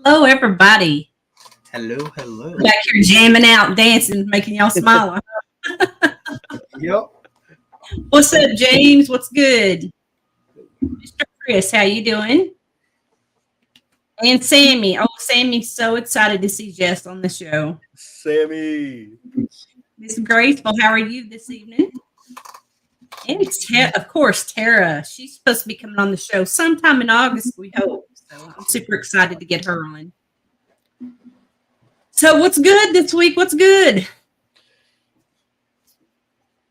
Hello, everybody. Hello, hello. Back here jamming out, dancing, making y'all smile. Yep. What's up, James? What's good? Mr. Chris, how you doing? And Sammy. Oh, Sammy's so excited to see Jess on the show. Sammy. Miss Graceful, how are you this evening? And of course, Tara. She's supposed to be coming on the show sometime in August, we hope. So I'm super excited to get her on. So what's good this week? What's good?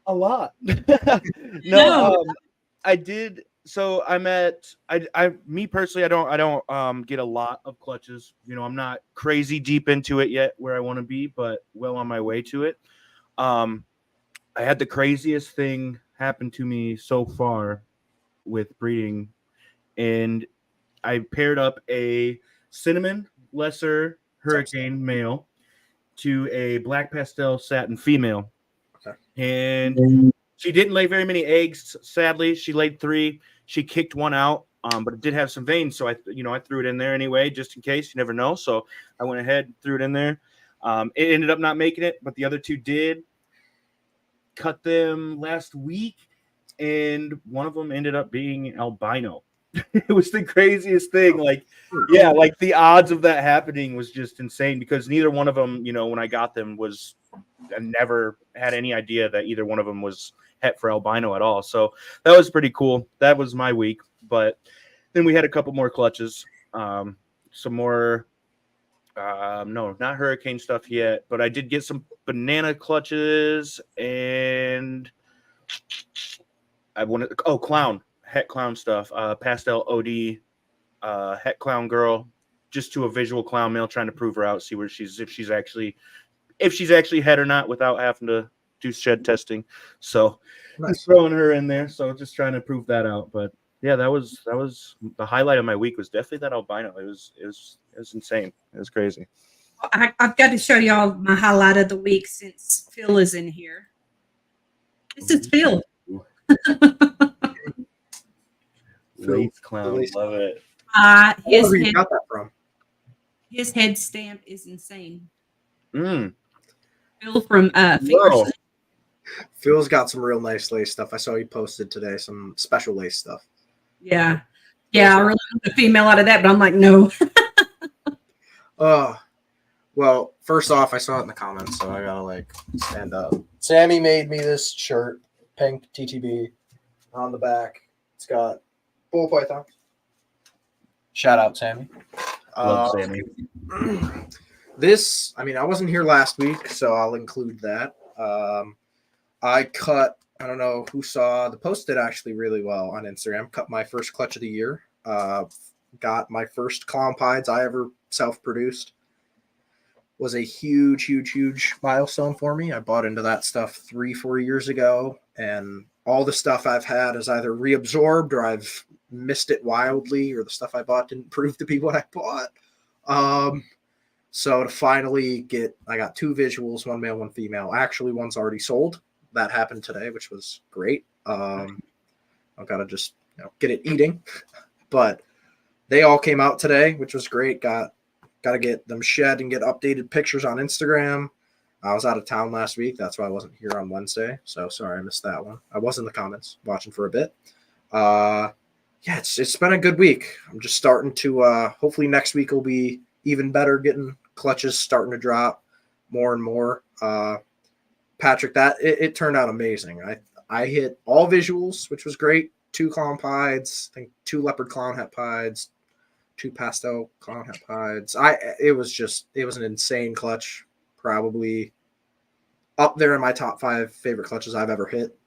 A lot. No. I did. So I'm at. Me personally, I don't get a lot of clutches. You know, I'm not crazy deep into it yet where I want to be, but well on my way to it. I had the craziest thing happen to me so far with breeding, and I paired up a cinnamon lesser hurricane male to a black pastel satin female. Okay. And she didn't lay very many eggs, sadly. She laid 3. She kicked one out, but it did have some veins, so I threw it in there anyway, just in case. You never know. So I went ahead and threw it in there. It ended up not making it, but the other 2 did. Cut them last week, and one of them ended up being albino. It was the craziest thing. Like the odds of that happening was just insane because neither one of them, when I got them I never had any idea that either one of them was het for albino at all. So that was pretty cool. That was my week. But then we had a couple more clutches, some more, no, not hurricane stuff yet, but I did get some banana clutches and I wanted, clown. Het clown stuff, pastel OD, het clown girl, just to a visual clown male, trying to prove her out, see where if she's actually het or not without having to do shed testing. So just throwing her in there. So just trying to prove that out. But yeah, that was the highlight of my week was definitely that albino. It was insane. It was crazy. I've got to show y'all my highlight of the week since Phil is in here. This is Phil. Lace clown, love it. Where you got that from? His head stamp is insane. Phil from Fingers. Phil's got some real nice lace stuff. I saw he posted today some special lace stuff. Yeah, I really want a female out of that, but I'm like, no. Well, first off, I saw it in the comments, so I gotta stand up. Sammy made me this shirt, pink TTB, on the back. It's got bull python. Shout out, Sammy. Love Sammy. This, I wasn't here last week, so I'll include that. I cut, I don't know who saw, the post did actually really well on Instagram. Cut my first clutch of the year. Got my first clown pieds I ever self-produced. Was a huge, huge, huge milestone for me. I bought into that stuff 3-4 years ago, and all the stuff I've had is either reabsorbed or I've missed it wildly, or the stuff I bought didn't prove to be what I bought. So to finally I got 2 visuals, 1 male, 1 female. Actually, one's already sold. That happened today, which was great. I've got to just get it eating. But they all came out today, which was great. Got to get them shed and get updated pictures on Instagram. I was out of town last week. That's why I wasn't here on Wednesday. So sorry I missed that one. I was in the comments watching for a bit. It's been a good week. I'm just starting to hopefully next week will be even better, getting clutches starting to drop more and more. Patrick, it turned out amazing. I hit all visuals, which was great. 2 clown pieds, I think 2 leopard clown het pieds, 2 pastel clown het pieds. It was an insane clutch. Probably up there in my top 5 favorite clutches I've ever hit.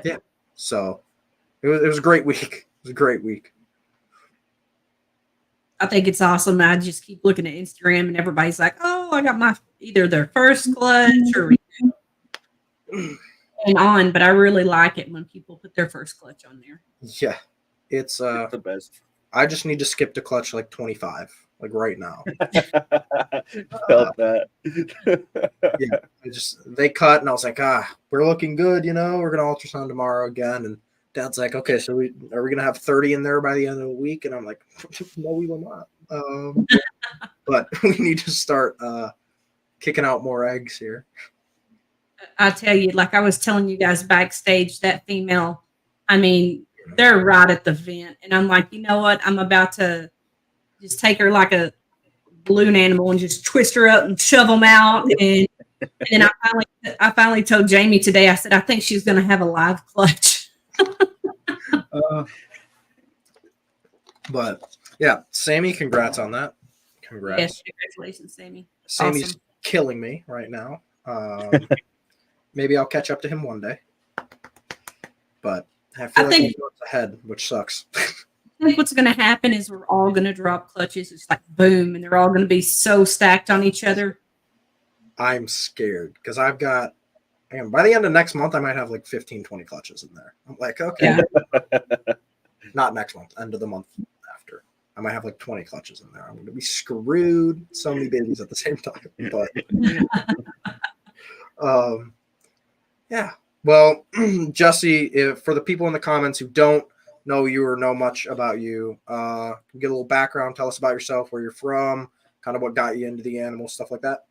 Yeah. So it was a great week. It was a great week. I think it's awesome. I just keep looking at Instagram and everybody's like, oh, I got either their first clutch or and on, but I really like it when people put their first clutch on there. Yeah. It's the best. I just need to skip to clutch 25, right now. Felt that. Yeah. They cut and I was like, we're looking good, we're gonna ultrasound tomorrow again. And Dad's like, okay, so are we gonna have 30 in there by the end of the week? And I'm like, no, we will not. But we need to start kicking out more eggs here. I tell you, like I was telling you guys backstage, that female, I mean, they're right at the vent. And I'm like, you know what? I'm about to just take her like a balloon animal and just twist her up and shove them out. And then I finally told Jamie today, I said, I think she's going to have a live clutch. But yeah, Sammy, congrats on that. Congrats. Yes, congratulations, Sammy. Sammy's Awesome. killing me right now. Maybe I'll catch up to him one day. But I feel like he's ahead, which sucks. I think what's going to happen is we're all going to drop clutches. It's like boom, and they're all going to be so stacked on each other. I'm scared because I've got, by the end of next month, I might have like 15, 20 clutches in there. I'm like, okay. Yeah. Not next month, end of the month after. I might have like 20 clutches in there. I'm going to be screwed. So many babies at the same time. But yeah. Well, Jesse, for the people in the comments who don't know you or know much about you, get a little background. Tell us about yourself, where you're from, kind of what got you into the animal, stuff like that.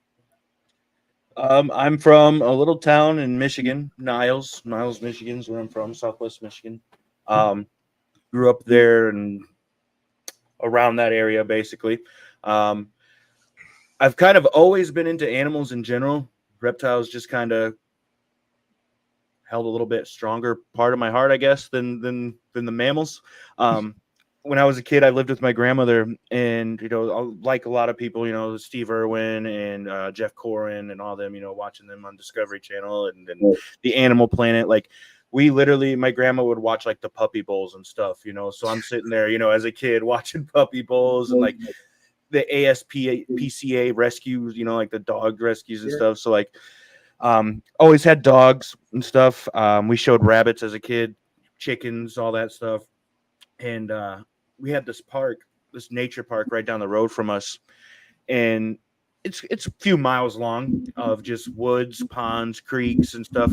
I'm from a little town in Michigan, Niles, Michigan is where I'm from, Southwest Michigan. Grew up there and around that area, basically. I've kind of always been into animals in general. Reptiles just kind of held a little bit stronger part of my heart, I guess, than the mammals. When I was a kid, I lived with my grandmother, and like a lot of people, Steve Irwin and Jeff Corwin and all them, watching them on Discovery Channel and the Animal Planet. Like, we literally, my grandma would watch like the puppy bowls and stuff, so I'm sitting there, as a kid watching puppy bowls and like the PCA rescues, like the dog rescues and stuff. So like, always had dogs and stuff. We showed rabbits as a kid, chickens, all that stuff. And we had this nature park right down the road from us. And it's a few miles long of just woods, ponds, creeks and stuff.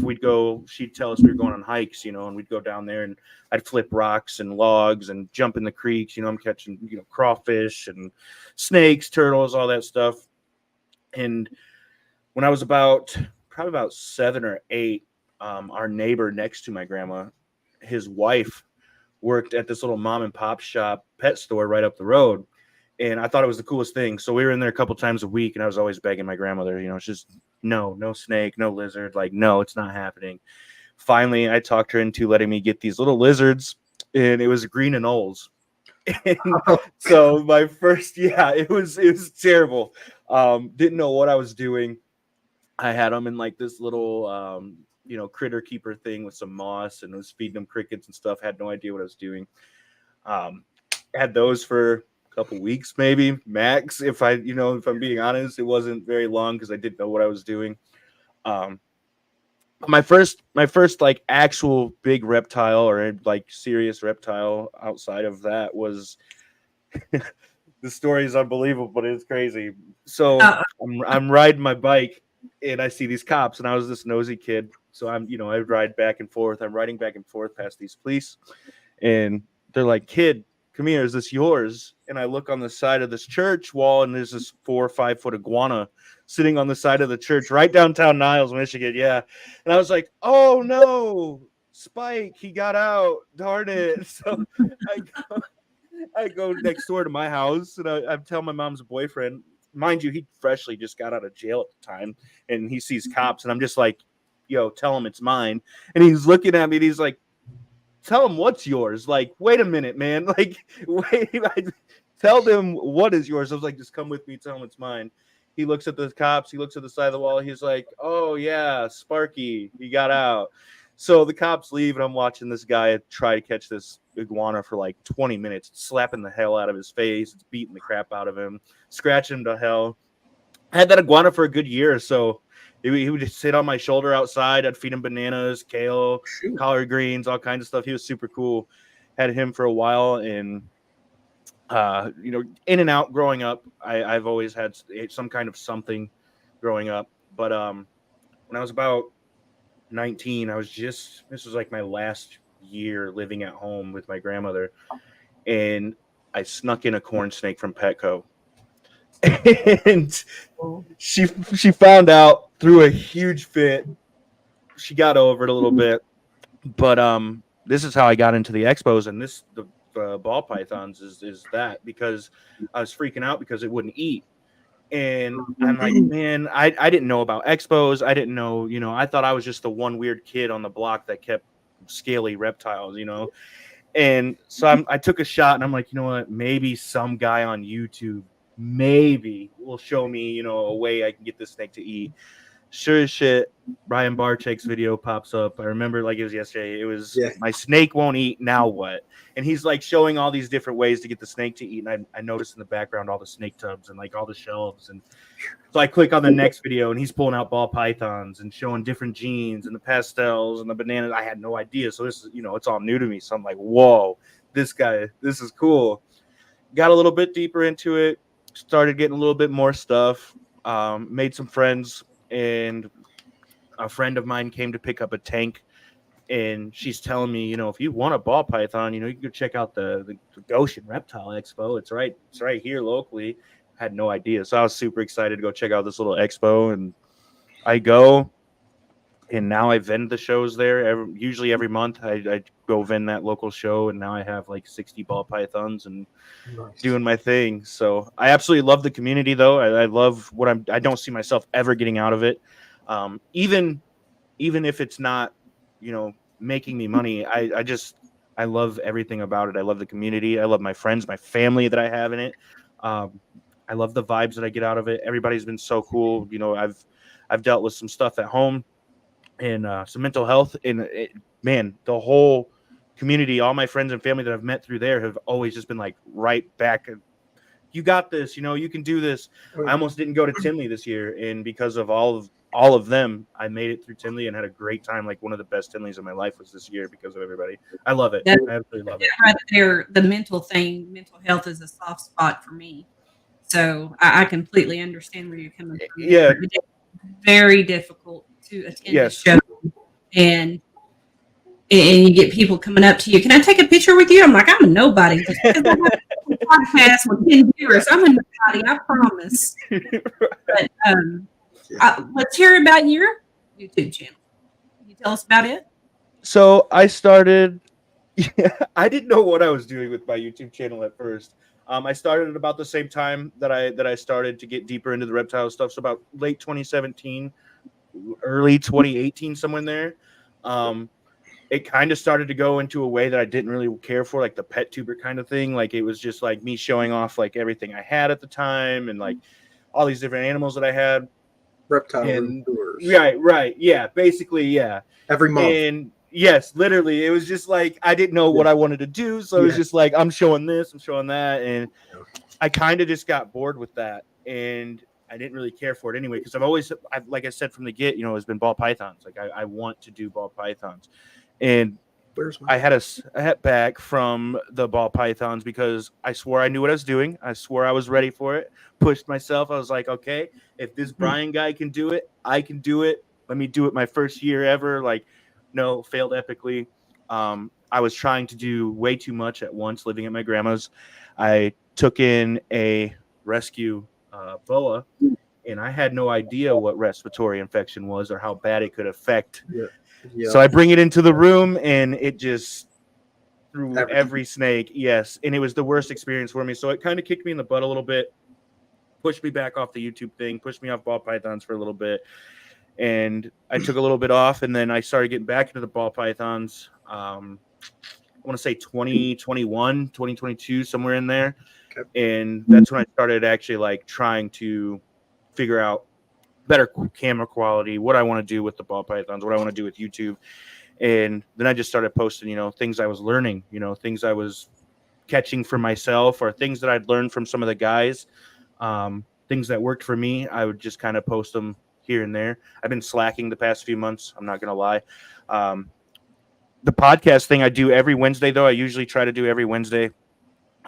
She'd tell us we were going on hikes, and we'd go down there and I'd flip rocks and logs and jump in the creeks. I'm catching, crawfish and snakes, turtles, all that stuff. And when I was probably about 7 or 8, our neighbor next to my grandma, his wife worked at this little mom and pop shop pet store right up the road. And I thought it was the coolest thing. So we were in there a couple times a week, and I was always begging my grandmother, it's just no snake, no lizard. Like, no, it's not happening. Finally, I talked her into letting me get these little lizards, and it was green anoles. And so my first, it was terrible. Didn't know what I was doing. I had them in like this little, critter keeper thing with some moss, and was feeding them crickets and stuff. Had no idea what I was doing. Had those for couple weeks, maybe max. If I'm being honest, it wasn't very long because I didn't know what I was doing. My first like actual big reptile or like serious reptile outside of that was the story is unbelievable, but it's crazy. So I'm riding my bike and I see these cops, and I was this nosy kid. So I ride back and forth. I'm riding back and forth past these police, and they're like, "Kid, come here, is this yours?" And I look on the side of this church wall, and there's this 4 or 5 foot iguana sitting on the side of the church right downtown Niles, Michigan. Yeah. And I was like, oh no, Spike, he got out. Darn it. So I go next door to my house, and I tell my mom's boyfriend, mind you, he freshly just got out of jail at the time, and he sees cops, and I'm just like, yo, tell him it's mine. And he's looking at me, and he's like, tell him what's yours. Like, wait a minute, man. Like, wait, tell them what is yours. I was like, just come with me, tell him it's mine. He looks at the cops, he looks at the side of the wall, he's like, oh yeah, Sparky, he got out. So the cops leave, and I'm watching this guy try to catch this iguana for like 20 minutes, slapping the hell out of his face, it's beating the crap out of him, scratching him to hell. I had that iguana for a good year or so. He would just sit on my shoulder outside. I'd feed him bananas, kale, collard greens, all kinds of stuff. He was super cool. Had him for a while, and in and out growing up. I've always had some kind of something growing up. But when I was about 19, this was like my last year living at home with my grandmother, and I snuck in a corn snake from Petco. And she found out, threw a huge fit. She got over it a little bit. But this is how I got into the expos and the ball pythons is that because I was freaking out because it wouldn't eat. And I'm like, man, I didn't know about expos. I didn't know, I thought I was just the one weird kid on the block that kept scaly reptiles, And so I took a shot and I'm like, you know what, maybe some guy on YouTube maybe will show me, a way I can get this snake to eat. Sure as shit, Brian Barczyk's video pops up. I remember like it was yesterday. It was my snake won't eat. Now what? And he's like showing all these different ways to get the snake to eat. And I noticed in the background all the snake tubs and like all the shelves. And so I click on the next video and he's pulling out ball pythons and showing different genes and the pastels and the bananas. I had no idea. So this is, it's all new to me. So I'm like, whoa, this is cool. Got a little bit deeper into it. Started getting a little bit more stuff. Made some friends. And a friend of mine came to pick up a tank, and she's telling me, if you want a ball python, you can go check out the Goshen Reptile Expo. It's right here locally. I had no idea, so I was super excited to go check out this little expo, and I go, and now I vend the shows there. Usually every month, I go vend that local show, and now I have like 60 ball pythons and doing my thing. So I absolutely love the community, though. I love what I don't see myself ever getting out of it. Even if it's not, making me money, I love everything about it. I love the community. I love my friends, my family that I have in it. I love the vibes that I get out of it. Everybody's been so cool. I've dealt with some stuff at home and some mental health, and man, the whole community, all my friends and family that I've met through there have always just been like right back. You got this, you can do this. I almost didn't go to Tinley this year, and because of all of them, I made it through Tinley and had a great time. Like one of the best Tinleys of my life was this year because of everybody. I love it. I absolutely love it. Right there, the mental health is a soft spot for me. So I completely understand where you're coming from. Yeah. It's very difficult to attend a show, and you get people coming up to you. Can I take a picture with you? I'm like, I'm a nobody. Just because I have a podcast with 10 viewers, I'm a nobody, I promise. But let's hear about your YouTube channel. Can you tell us about it? So I started. I didn't know what I was doing with my YouTube channel at first. I started at about the same time that I started to get deeper into the reptile stuff. So about late 2017, early 2018, somewhere in there. It kind of started to go into a way that I didn't really care for, like the pet tuber kind of thing. Like it was just like me showing off like everything I had at the time and like all these different animals that I had. Reptile tours. Right. Yeah. Basically, yeah. Every month. And yes, literally. It was just like I didn't know what I wanted to do. So it was just like I'm showing this, I'm showing that. And I kind of just got bored with that. And I didn't really care for it anyway, because like I said from the get, it's been ball pythons. Like I want to do ball pythons. And I had a hat back from the ball pythons because I swore I knew what I was doing. I swore I was ready for it. Pushed myself. I was like, okay, if this Brian guy can do it, I can do it. Let me do it my first year ever. Like, no, failed epically. I was trying to do way too much at once living at my grandma's. I took in a rescue boa, and I had no idea what respiratory infection was or how bad it could affect. Yeah. So I bring it into the room, and it just threw every snake. Yes, and it was the worst experience for me. So it kind of kicked me in the butt a little bit, pushed me back off the YouTube thing, pushed me off ball pythons for a little bit. And I took a little bit off, and then I started getting back into the ball pythons. I want to say 2021, 2022, somewhere in there. Okay. And that's when I started actually like trying to figure out better camera quality, what I want to do with the ball pythons, what I want to do with YouTube. And then I just started posting, things I was learning, things I was catching for myself or things that I'd learned from some of the guys, things that worked for me. I would just kind of post them here and there. I've been slacking the past few months. I'm not going to lie. The podcast thing I do every Wednesday, though. I usually try to do every Wednesday.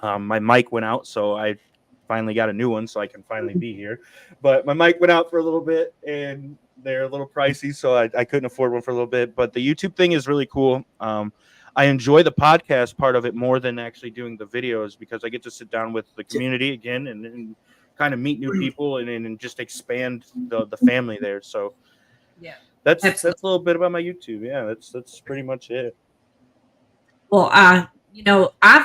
My mic went out, so I finally got a new one so I can finally be here. But my mic went out for a little bit, and they're a little pricey, so I couldn't afford one for a little bit. But the YouTube thing is really cool. I enjoy the podcast part of it more than actually doing the videos because I get to sit down with the community again and kind of meet new people and just expand the family there. So Yeah. that's Absolutely. a little bit about my YouTube. Yeah, that's pretty much it. Well, I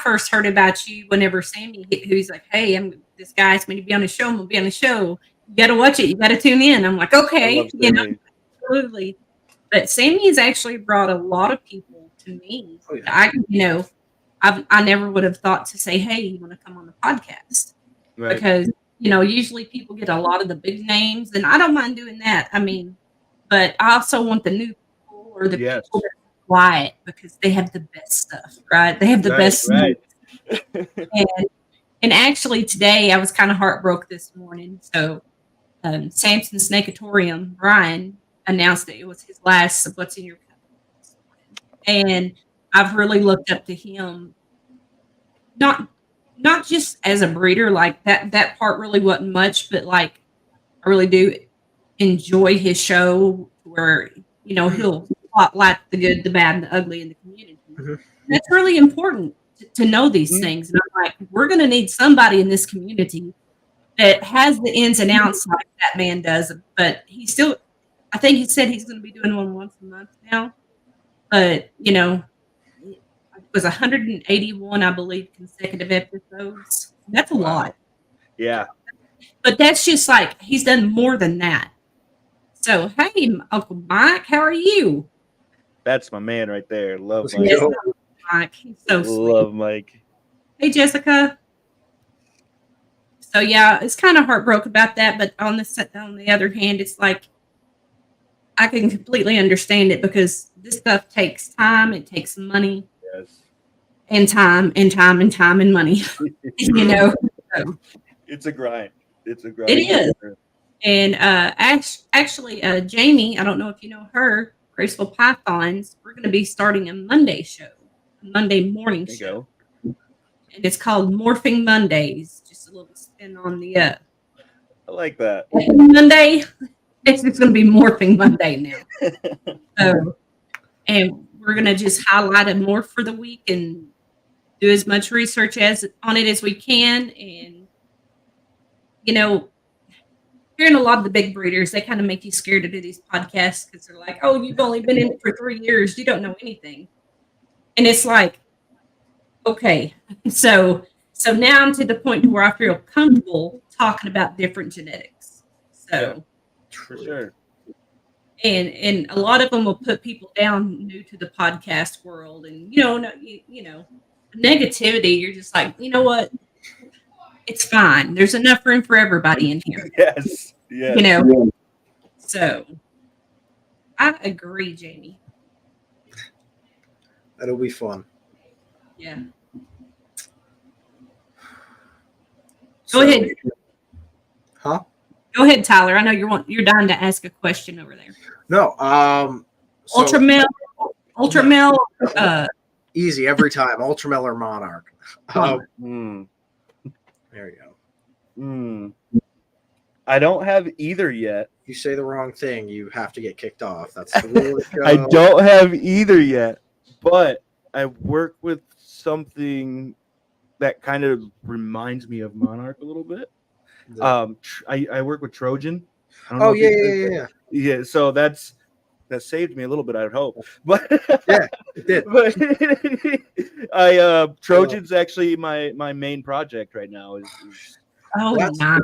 first heard about you whenever Sammy, who's like, "Hey, this guy's going to be on the show. I'm going to be on the show. You got to watch it. You got to tune in." I'm like, I "Okay, love Sammy. absolutely." But Sammy has actually brought a lot of people to me. Oh, yeah. I never would have thought to say, "Hey, you want to come on the podcast?" Right. Because usually people get a lot of the big names, and I don't mind doing that. I mean, but I also want the new people or the Yes. people that are quiet because they have the best stuff, right? They have the best. Right. And actually, today I was kind of heartbroken this morning. So, Samson Snakeatorium, Brian, announced that it was his last of What's in Your Cup. And I've really looked up to him, not just as a breeder, like that part really wasn't much, but like I really do enjoy his show where he'll spotlight the good, the bad, and the ugly in the community. Mm-hmm. That's really important to know these things. And I'm like, we're going to need somebody in this community that has the ins and outs like that man does. But he still, I think he said he's going to be doing one once a month now. But, it was 181, I believe, consecutive episodes. That's a lot. Yeah. But that's just like, he's done more than that. So, hey, Uncle Mike, how are you? That's my man right there. Love Mike. Yes, Mike. He's so sweet. Love Mike. Hey, Jessica. So yeah, it's kind of heartbroken about that, but on the other hand, it's like I can completely understand it because this stuff takes time, it takes money, Yes. and time and time and time and money. So, It's a grind. It's a grind. it is. And actually, Jamie, I don't know if you know her, Graceful Pythons. We're going to be starting a Monday show, a Monday morning There you show. go. And it's called Morphing Mondays. Just a little spin on the I like that. Monday. It's going to be Morphing Monday now. So, and we're going to just highlight a morph for the week and do as much research on it as we can. And, hearing a lot of the big breeders, they kind of make you scared to do these podcasts because they're like, "Oh, you've only been in it for 3 years. You don't know anything." And it's like, okay, so now I'm to the point where I feel comfortable talking about different genetics. So, For sure. and a lot of them will put people down new to the podcast world, and negativity. You're just like, you know what? It's fine. There's enough room for everybody in here. Yes. Yes. So I agree, Jamie. That'll be fun. Yeah. So, Go ahead. Huh? Go ahead, Tyler. I know you're dying to ask a question over there. No. So, Ultramel. Easy every time. Ultramel or Monarch. There you go. I don't have either yet. You say the wrong thing, you have to get kicked off. That's the rule. I don't have either yet, but I work with something that kind of reminds me of Monarch a little bit. I work with Trojan. I don't know if yeah. Yeah, so that saved me a little bit, I would hope. But Yeah, it did. But Trojan's actually my main project right now. Nice.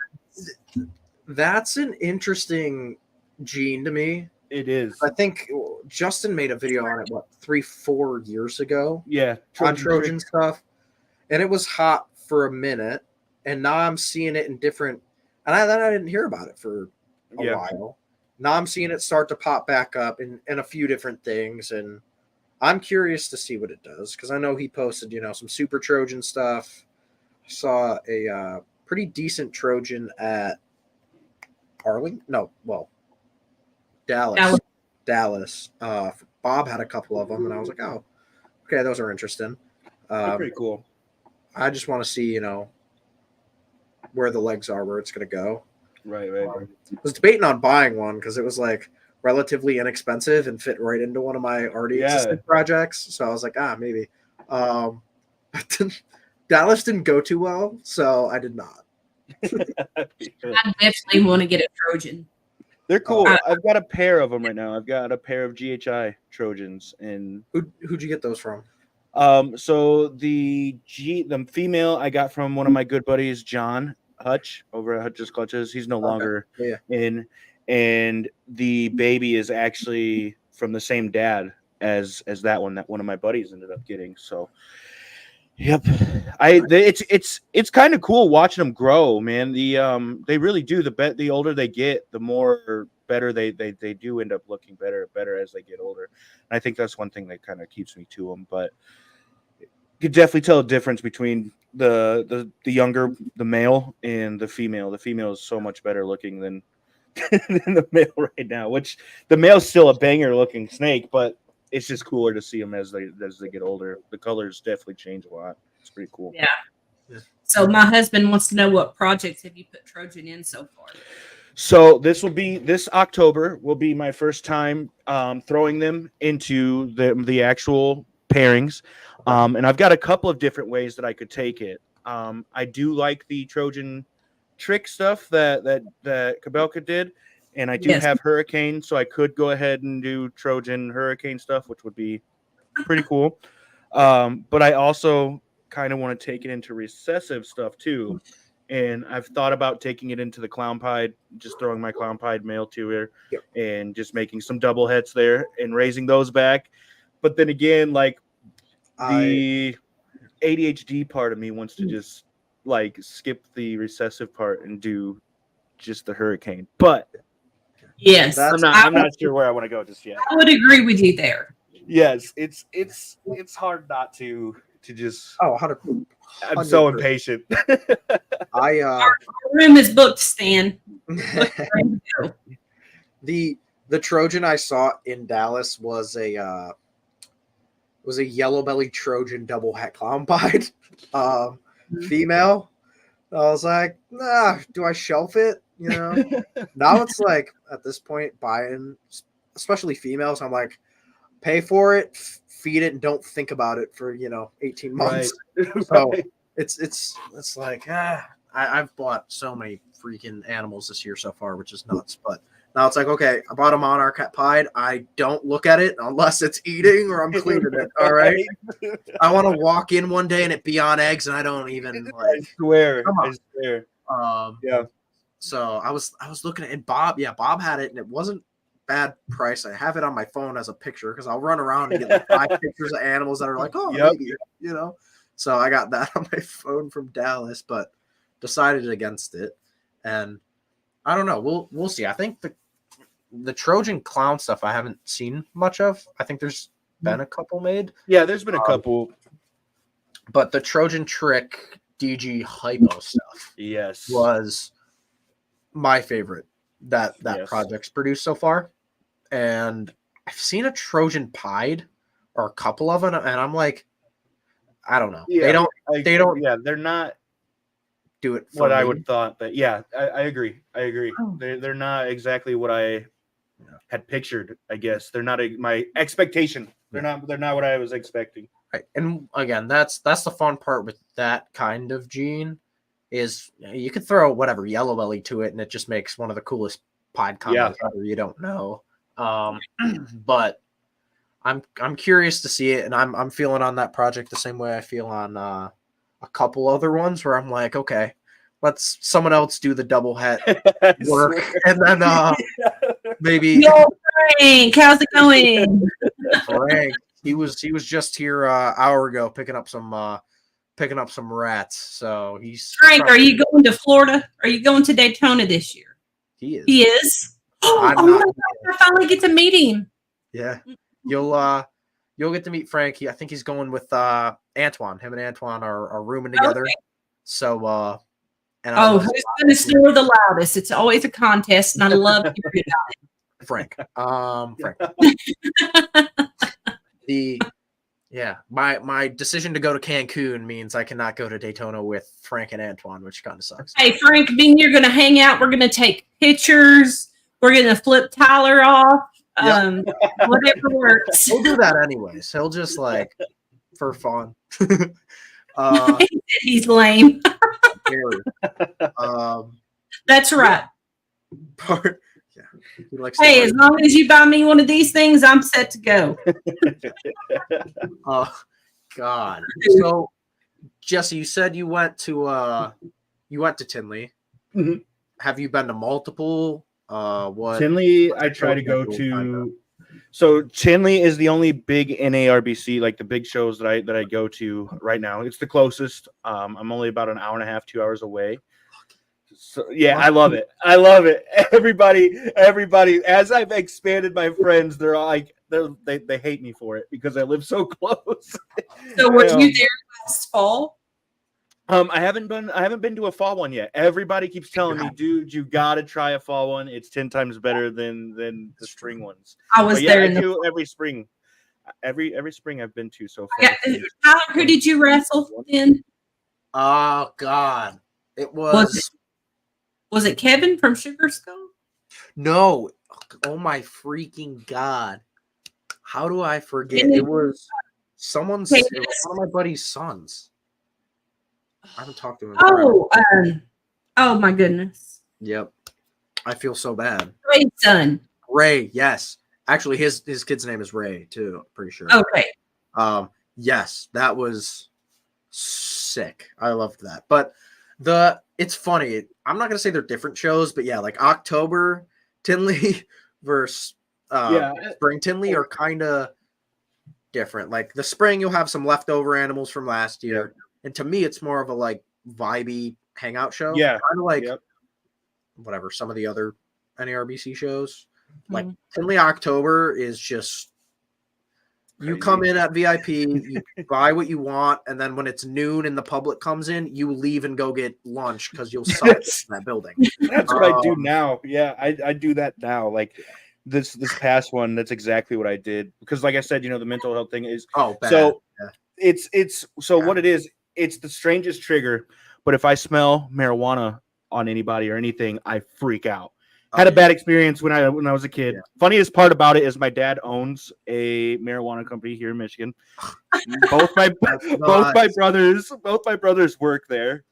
That's an interesting gene to me. It is. I think Justin made a video on it 3-4 years ago. Yeah, on Trojan stuff, and it was hot for a minute, and now I'm seeing it in different. And I didn't hear about it for a while. Now I'm seeing it start to pop back up in a few different things, and I'm curious to see what it does because I know he posted some Super Trojan stuff. I saw a pretty decent Trojan at Dallas. Bob had a couple of them, and I was like, oh, okay, those are interesting. Pretty cool. I just want to see, where the legs are, where it's going to go. Right. I was debating on buying one because it was like relatively inexpensive and fit right into one of my already existing projects. So I was like, maybe. Dallas didn't go too well, so I did not. I definitely want to get a Trojan. They're cool. I've got a pair of them right now. I've got a pair of GHI Trojans. And who'd you get those from? So the female I got from one of my good buddies, John Hutch, over at Hutch's Clutches. He's no longer in. And the baby is actually from the same dad as that one that one of my buddies ended up getting. So yep. It's kind of cool watching them grow, man. They really do. The older they get, the more better they do end up looking better as they get older. And I think that's one thing that kind of keeps me to them. But you could definitely tell a difference between the younger, the male, and the female. The female is so much better looking than the male right now. Which the male's still a banger looking snake, but it's just cooler to see them as they get older. The colors definitely change a lot. It's pretty cool. Yeah. So my husband wants to know, what projects have you put Trojan in so far? So this October will be my first time throwing them into the actual pairings. And I've got a couple of different ways that I could take it. I do like the Trojan trick stuff that Kabelka did. And I do have Hurricane, so I could go ahead and do Trojan Hurricane stuff, which would be pretty cool. But I also kind of want to take it into recessive stuff too. And I've thought about taking it into the Clown Pied, just throwing my Clown Pied male to her and just making some double heads there and raising those back. But then again, like the ADHD part of me wants to just like skip the recessive part and do just the Hurricane. But yes, I'm not sure where I want to go just yet. I would agree with you there. Yes, it's hard not to just. 100%. I'm so impatient. Our room is booked, Stan. The Trojan I saw in Dallas was a yellow belly Trojan double het Clown Pied female. I was like, do I shelf it? You know, now it's like at this point buying, especially females, I'm like, pay for it, feed it, and don't think about it for 18 months. Right. So it's like I've bought so many freaking animals this year so far, which is nuts. But now it's like, okay, I bought a monarch cat pied. I don't look at it unless it's eating or I'm cleaning it. All right. I want to walk in one day and it be on eggs, and I don't even like. I swear. Yeah. So I was looking at it, and Bob had it, and it wasn't bad price. I have it on my phone as a picture because I'll run around and get like 5 pictures of animals that are like, maybe, So I got that on my phone from Dallas, but decided against it. And I don't know. We'll see. I think the Trojan clown stuff I haven't seen much of. I think there's been a couple made. Yeah, there's been a couple. But the Trojan trick DG hypo stuff was my favorite that project's produced so far. And I've seen a Trojan pied or a couple of them, and I'm like, I don't know. Yeah, they're not do it for what I would thought, but I agree. They're not exactly what I had pictured. I guess they're not my expectation. They're not what I was expecting. Right. And again, that's the fun part with that kind of gene is you could throw whatever yellow belly to it and it just makes one of the coolest pied combos ever. You don't know. But I'm curious to see it, and I'm feeling on that project the same way I feel on a couple other ones where I'm like, okay, let's someone else do the double het work, and then maybe. Yo, Frank, how's it going? Frank, he was just here an hour ago picking up some rats. So he's Frank. Are you going to Florida? Are you going to Daytona this year? He is. He is. Oh my God! I finally get to meet him. Yeah. You'll get to meet Frank. I think he's going with Antoine. Him and Antoine are rooming together. Okay. So who's going to snore the loudest? It's always a contest, and I love to hear about it. Frank. My decision to go to Cancun means I cannot go to Daytona with Frank and Antoine, which kind of sucks. Hey Frank, being you're going to hang out, we're going to take pictures. We're going to flip Tyler off. Whatever works. He'll do that anyways. He'll just like for fun. He's lame. That's right. Yeah, he likes Hey, as long as you buy me one of these things, I'm set to go. Oh God. So Jesse, you said you went to Tinley. Mhm. Have you been to multiple? What Tinley, I try to go to. So Tinley is the only big NARBC, like the big shows that I go to right now. It's the closest. I'm only about an hour and a half, 2 hours away. So yeah, I love it. I love it. Everybody. As I've expanded my friends, they're all like they hate me for it because I live so close. So were you there last fall? I haven't been to a fall one yet. Everybody keeps telling me, dude, you gotta try a fall one. It's 10 times better than the spring ones. I was there in every spring. Every spring I've been to so far. Tyler, who did you wrestle in? Oh God. It was it Kevin from Sugar Skull? No. Oh my freaking God. How do I forget? It was someone's it was one of my buddy's sons. I haven't talked to him. Oh my goodness. Yep. I feel so bad. Ray's son. Ray, yes. Actually, his kid's name is Ray too. I'm pretty sure. Okay. Yes, that was sick. I loved that. But it's funny. I'm not gonna say they're different shows, but yeah, like October Tinley versus Spring Tinley are kind of different. Like the spring, you'll have some leftover animals from last year. And to me, it's more of a like vibey hangout show. Yeah. Kind of like whatever, some of the other NARBC shows. Like Tinley October is just you come in at VIP, you buy what you want, and then when it's noon and the public comes in, you leave and go get lunch because you'll suck in that building. That's what I do now. Yeah, I do that now. Like this past one, that's exactly what I did. Because like I said, the mental health thing is bad. So it's what it is. It's the strangest trigger, but if I smell marijuana on anybody or anything, I freak out. Had a bad experience when I was a kid. Yeah. Funniest part about it is my dad owns a marijuana company here in Michigan. both my brothers work there.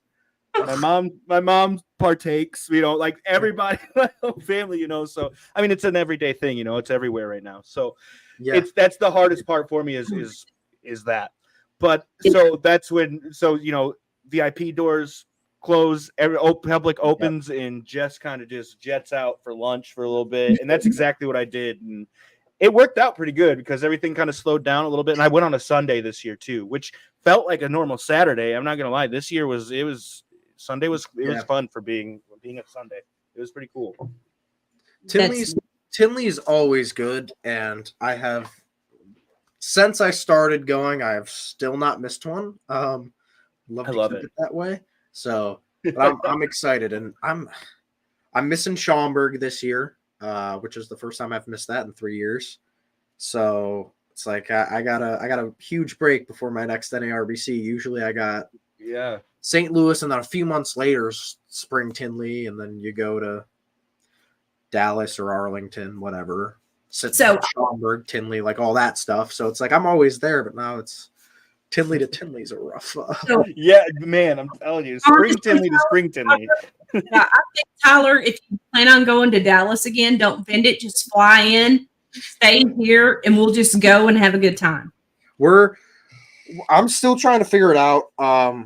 My mom partakes, like everybody, my whole family, So I mean, it's an everyday thing, it's everywhere right now. So that's the hardest part for me is that. But so that's when VIP doors close, public opens, and Jess kind of just jets out for lunch for a little bit, and that's exactly what I did, and it worked out pretty good because everything kind of slowed down a little bit. And I went on a Sunday this year too, which felt like a normal Saturday. I'm not gonna lie, this year was Sunday was fun for being a Sunday. It was pretty cool. Tinley's always good, and I have. Since I started going, I have still not missed one. I love it that way. So, but I'm excited, and I'm missing Schaumburg this year, which is the first time I've missed that in 3 years. So it's like I got a huge break before my next NARBC. Usually I got St. Louis, and then a few months later Spring Tinley, and then you go to Dallas or Arlington, whatever. So Schaumburg, Tinley, like all that stuff. So it's like I'm always there, but now it's Tinley to Tinley's a rough. Yeah, man, I'm telling you, Spring Tinley to Spring Tinley. I think Tyler, if you plan on going to Dallas again, don't vend it. Just fly in, stay here, and we'll just go and have a good time. I'm still trying to figure it out. I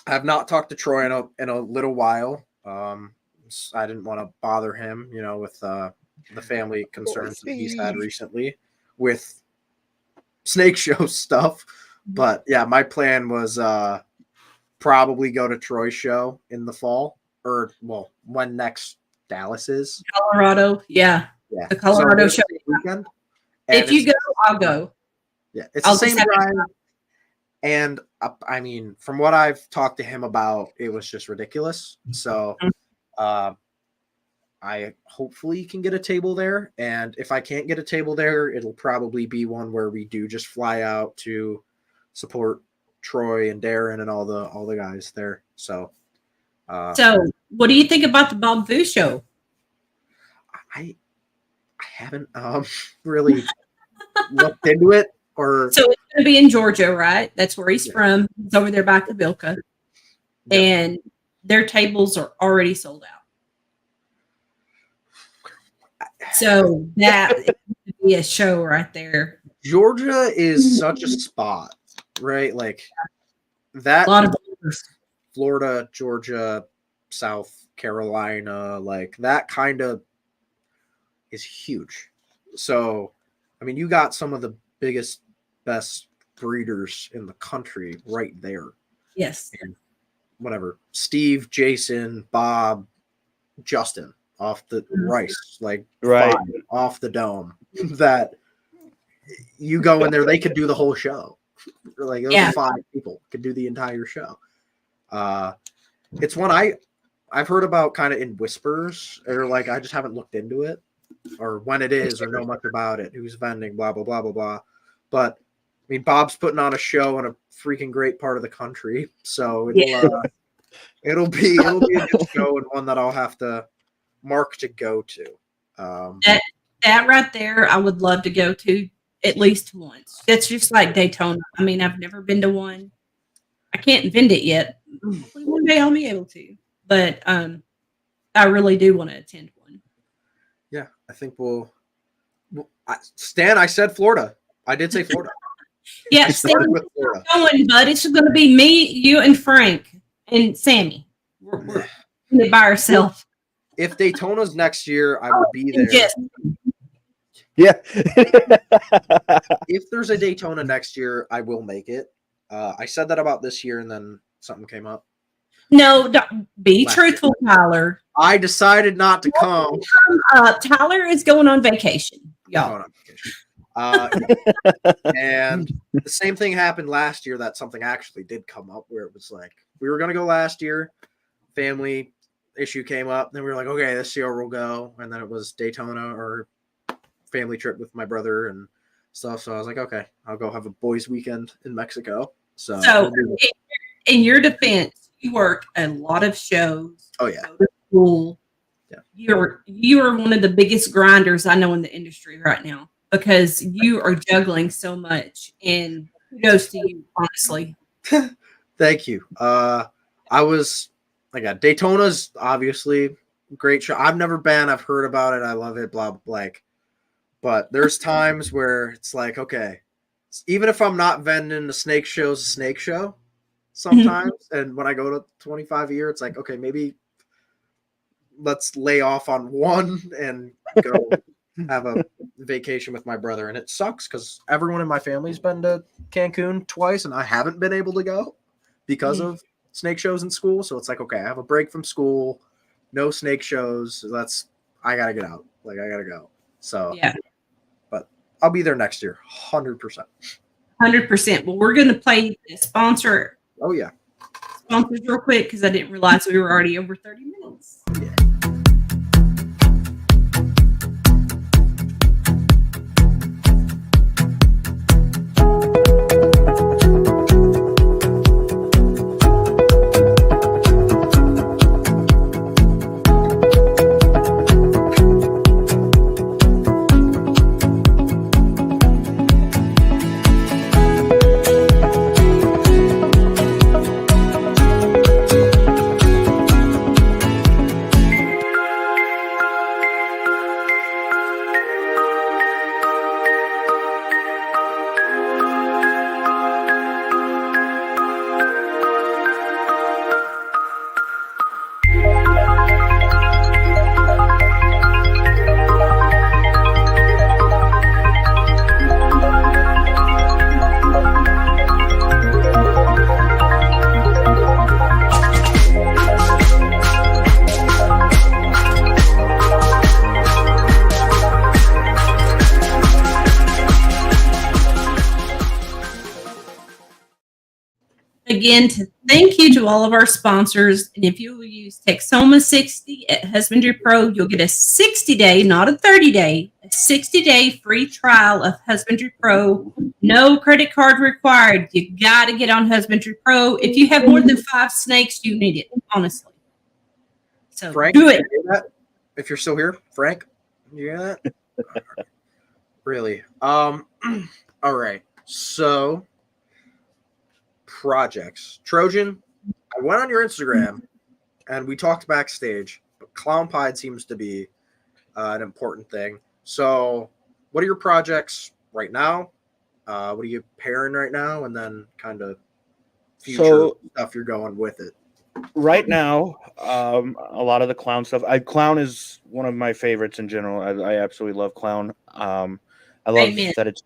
have not talked to Troy in a little while. I didn't want to bother him, with the family concerns that he's had recently with snake show stuff. But yeah, my plan was probably go to Troy's show in the fall, or when next Dallas is. Colorado, yeah. The Colorado show weekend. If you go, I'll go. Yeah, it's the same ride. And I mean, from what I've talked to him about, it was just ridiculous. So I hopefully can get a table there. And if I can't get a table there, it'll probably be one where we do just fly out to support Troy and Darren and all the guys there. So what do you think about the Bob Fu show? I haven't really looked into it. Or So it's going to be in Georgia, right? That's where he's from. He's over there by Kabilka. Yeah. And their tables are already sold out. So that would be a show right there. Georgia is such a spot, right? Like that. A lot of boulders. Florida, Georgia, South Carolina, like that kind of is huge. So, I mean, you got some of the biggest, best breeders in the country right there. Yes. And whatever. Steve, Jason, Bob, Justin off the Rice, like Right. 5 off the dome. That you go in there, they could do the whole show. Like those 5 people could do the entire show. It's one I've heard about kind of in whispers, or like I just haven't looked into it, or when it is, or know much about it, who's vending, blah blah blah blah blah. But I mean, Bob's putting on a show in a freaking great part of the country, so it'll be a good show, and one that I'll have to mark to go to. That right there, I would love to go to at least once. That's just like Daytona. I mean, I've never been to one. I can't vend it yet. Hopefully one day I'll be able to. But I really do want to attend one. Yeah, I think Stan, I said Florida. I did say Florida. Yeah, I started Stan, with Florida. going, bud. It's going to be me, you, and Frank, and Sammy. We're doing it by ourselves. If Daytona's next year, I will be there. Yes. Yeah. If there's a Daytona next year, I will make it. I said that about this year, and then something came up. No, don't be Last truthful, Tyler. I decided not to come. Tyler is going on vacation, y'all. Going on vacation. And the same thing happened last year, that something actually did come up, where it was like, we were going to go last year, family issue came up, then we were like, okay, this year we'll go, and then it was Daytona or family trip with my brother and stuff, so I was like, okay, I'll go have a boys weekend in Mexico. So in your defense, you work a lot of shows. Oh yeah. Go to school. Yeah. You are one of the biggest grinders I know in the industry right now, because you are juggling so much, and kudos to you, honestly. Thank you. Daytona's obviously a great show. I've never been, I've heard about it, I love it, blah blah. But there's times where it's like, okay, even if I'm not vending, the snake show's a snake show sometimes. And when I go to 25 a year, it's like, okay, maybe let's lay off on one and go have a vacation with my brother. And it sucks because everyone in my family's been to Cancun twice, and I haven't been able to go because of snake shows in school. So it's like, okay, I have a break from school, no snake shows. So I got to get out. Like, I got to go. So, Yeah. But I'll be there next year, 100%. 100%. Well, we're going to play the sponsors Oh, yeah. real quick, because I didn't realize we were already over 30 minutes. Yeah. Again, thank you to all of our sponsors. And if you will use Texoma 60 at Husbandry Pro, you'll get a 60-day, not a 30-day, a 60-day free trial of Husbandry Pro. No credit card required. You got to get on Husbandry Pro. If you have more than 5 snakes, you need it, honestly. So Frank, do it. you hear that? If you're still here, Frank, you hear that? Really. All right. So projects. Trojan, I went on your Instagram and we talked backstage, but Clown Pied seems to be an important thing. So what are your projects right now? What are you pairing right now? And then kind of future stuff you're going with it. Right now, a lot of the clown stuff. Clown is one of my favorites in general. I absolutely love clown. I love Amen. that it's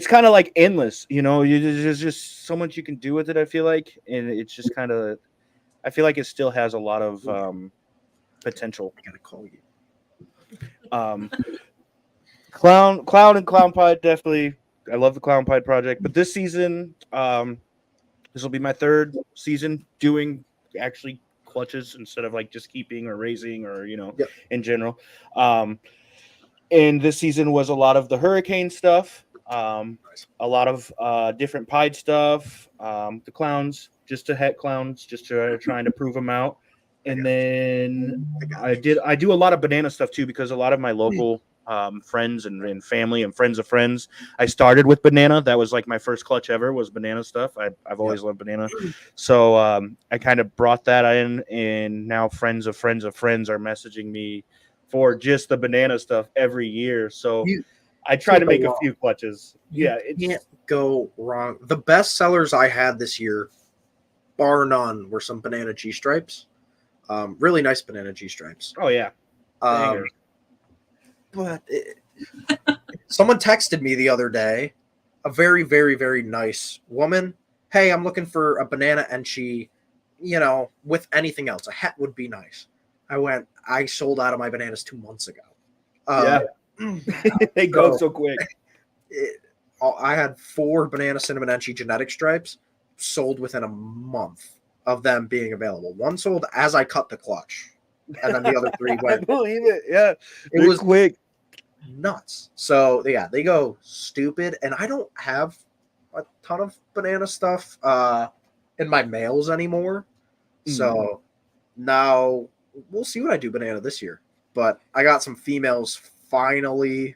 kind of like endless. There's just so much you can do with it. I feel like, and it's just kind of. I feel like it still has a lot of potential. I gotta call you. Clown and Clown Pied, definitely. I love the Clown Pied project, but this season, this will be my third season doing actually clutches instead of like just keeping or raising or in general. And this season was a lot of the hurricane stuff, a lot of different pied stuff, the clowns, just to het clowns, just to trying to prove them out. And then I do a lot of banana stuff too, because a lot of my local friends and family and friends of friends, I started with banana. That was like my first clutch ever was banana stuff. I've always loved banana. So I kind of brought that in, and now friends of friends of friends are messaging me for just the banana stuff every year. So I try to make a few clutches. It can't go wrong. The best sellers I had this year, bar none, were some banana G stripes. Really nice banana G stripes. Oh yeah. But someone texted me the other day, a very, very, very nice woman. Hey, I'm looking for a banana Enchi, with anything else. A hat would be nice. I sold out of my bananas 2 months ago. They go so quick. I had 4 banana cinnamon Enchi genetic stripes sold within a month of them being available. One sold as I cut the clutch, and then the other 3 went. I believe it. Yeah, it was quick, nuts. So yeah, they go stupid, and I don't have a ton of banana stuff in my mails anymore. So now we'll see what I do banana this year. But I got some females finally,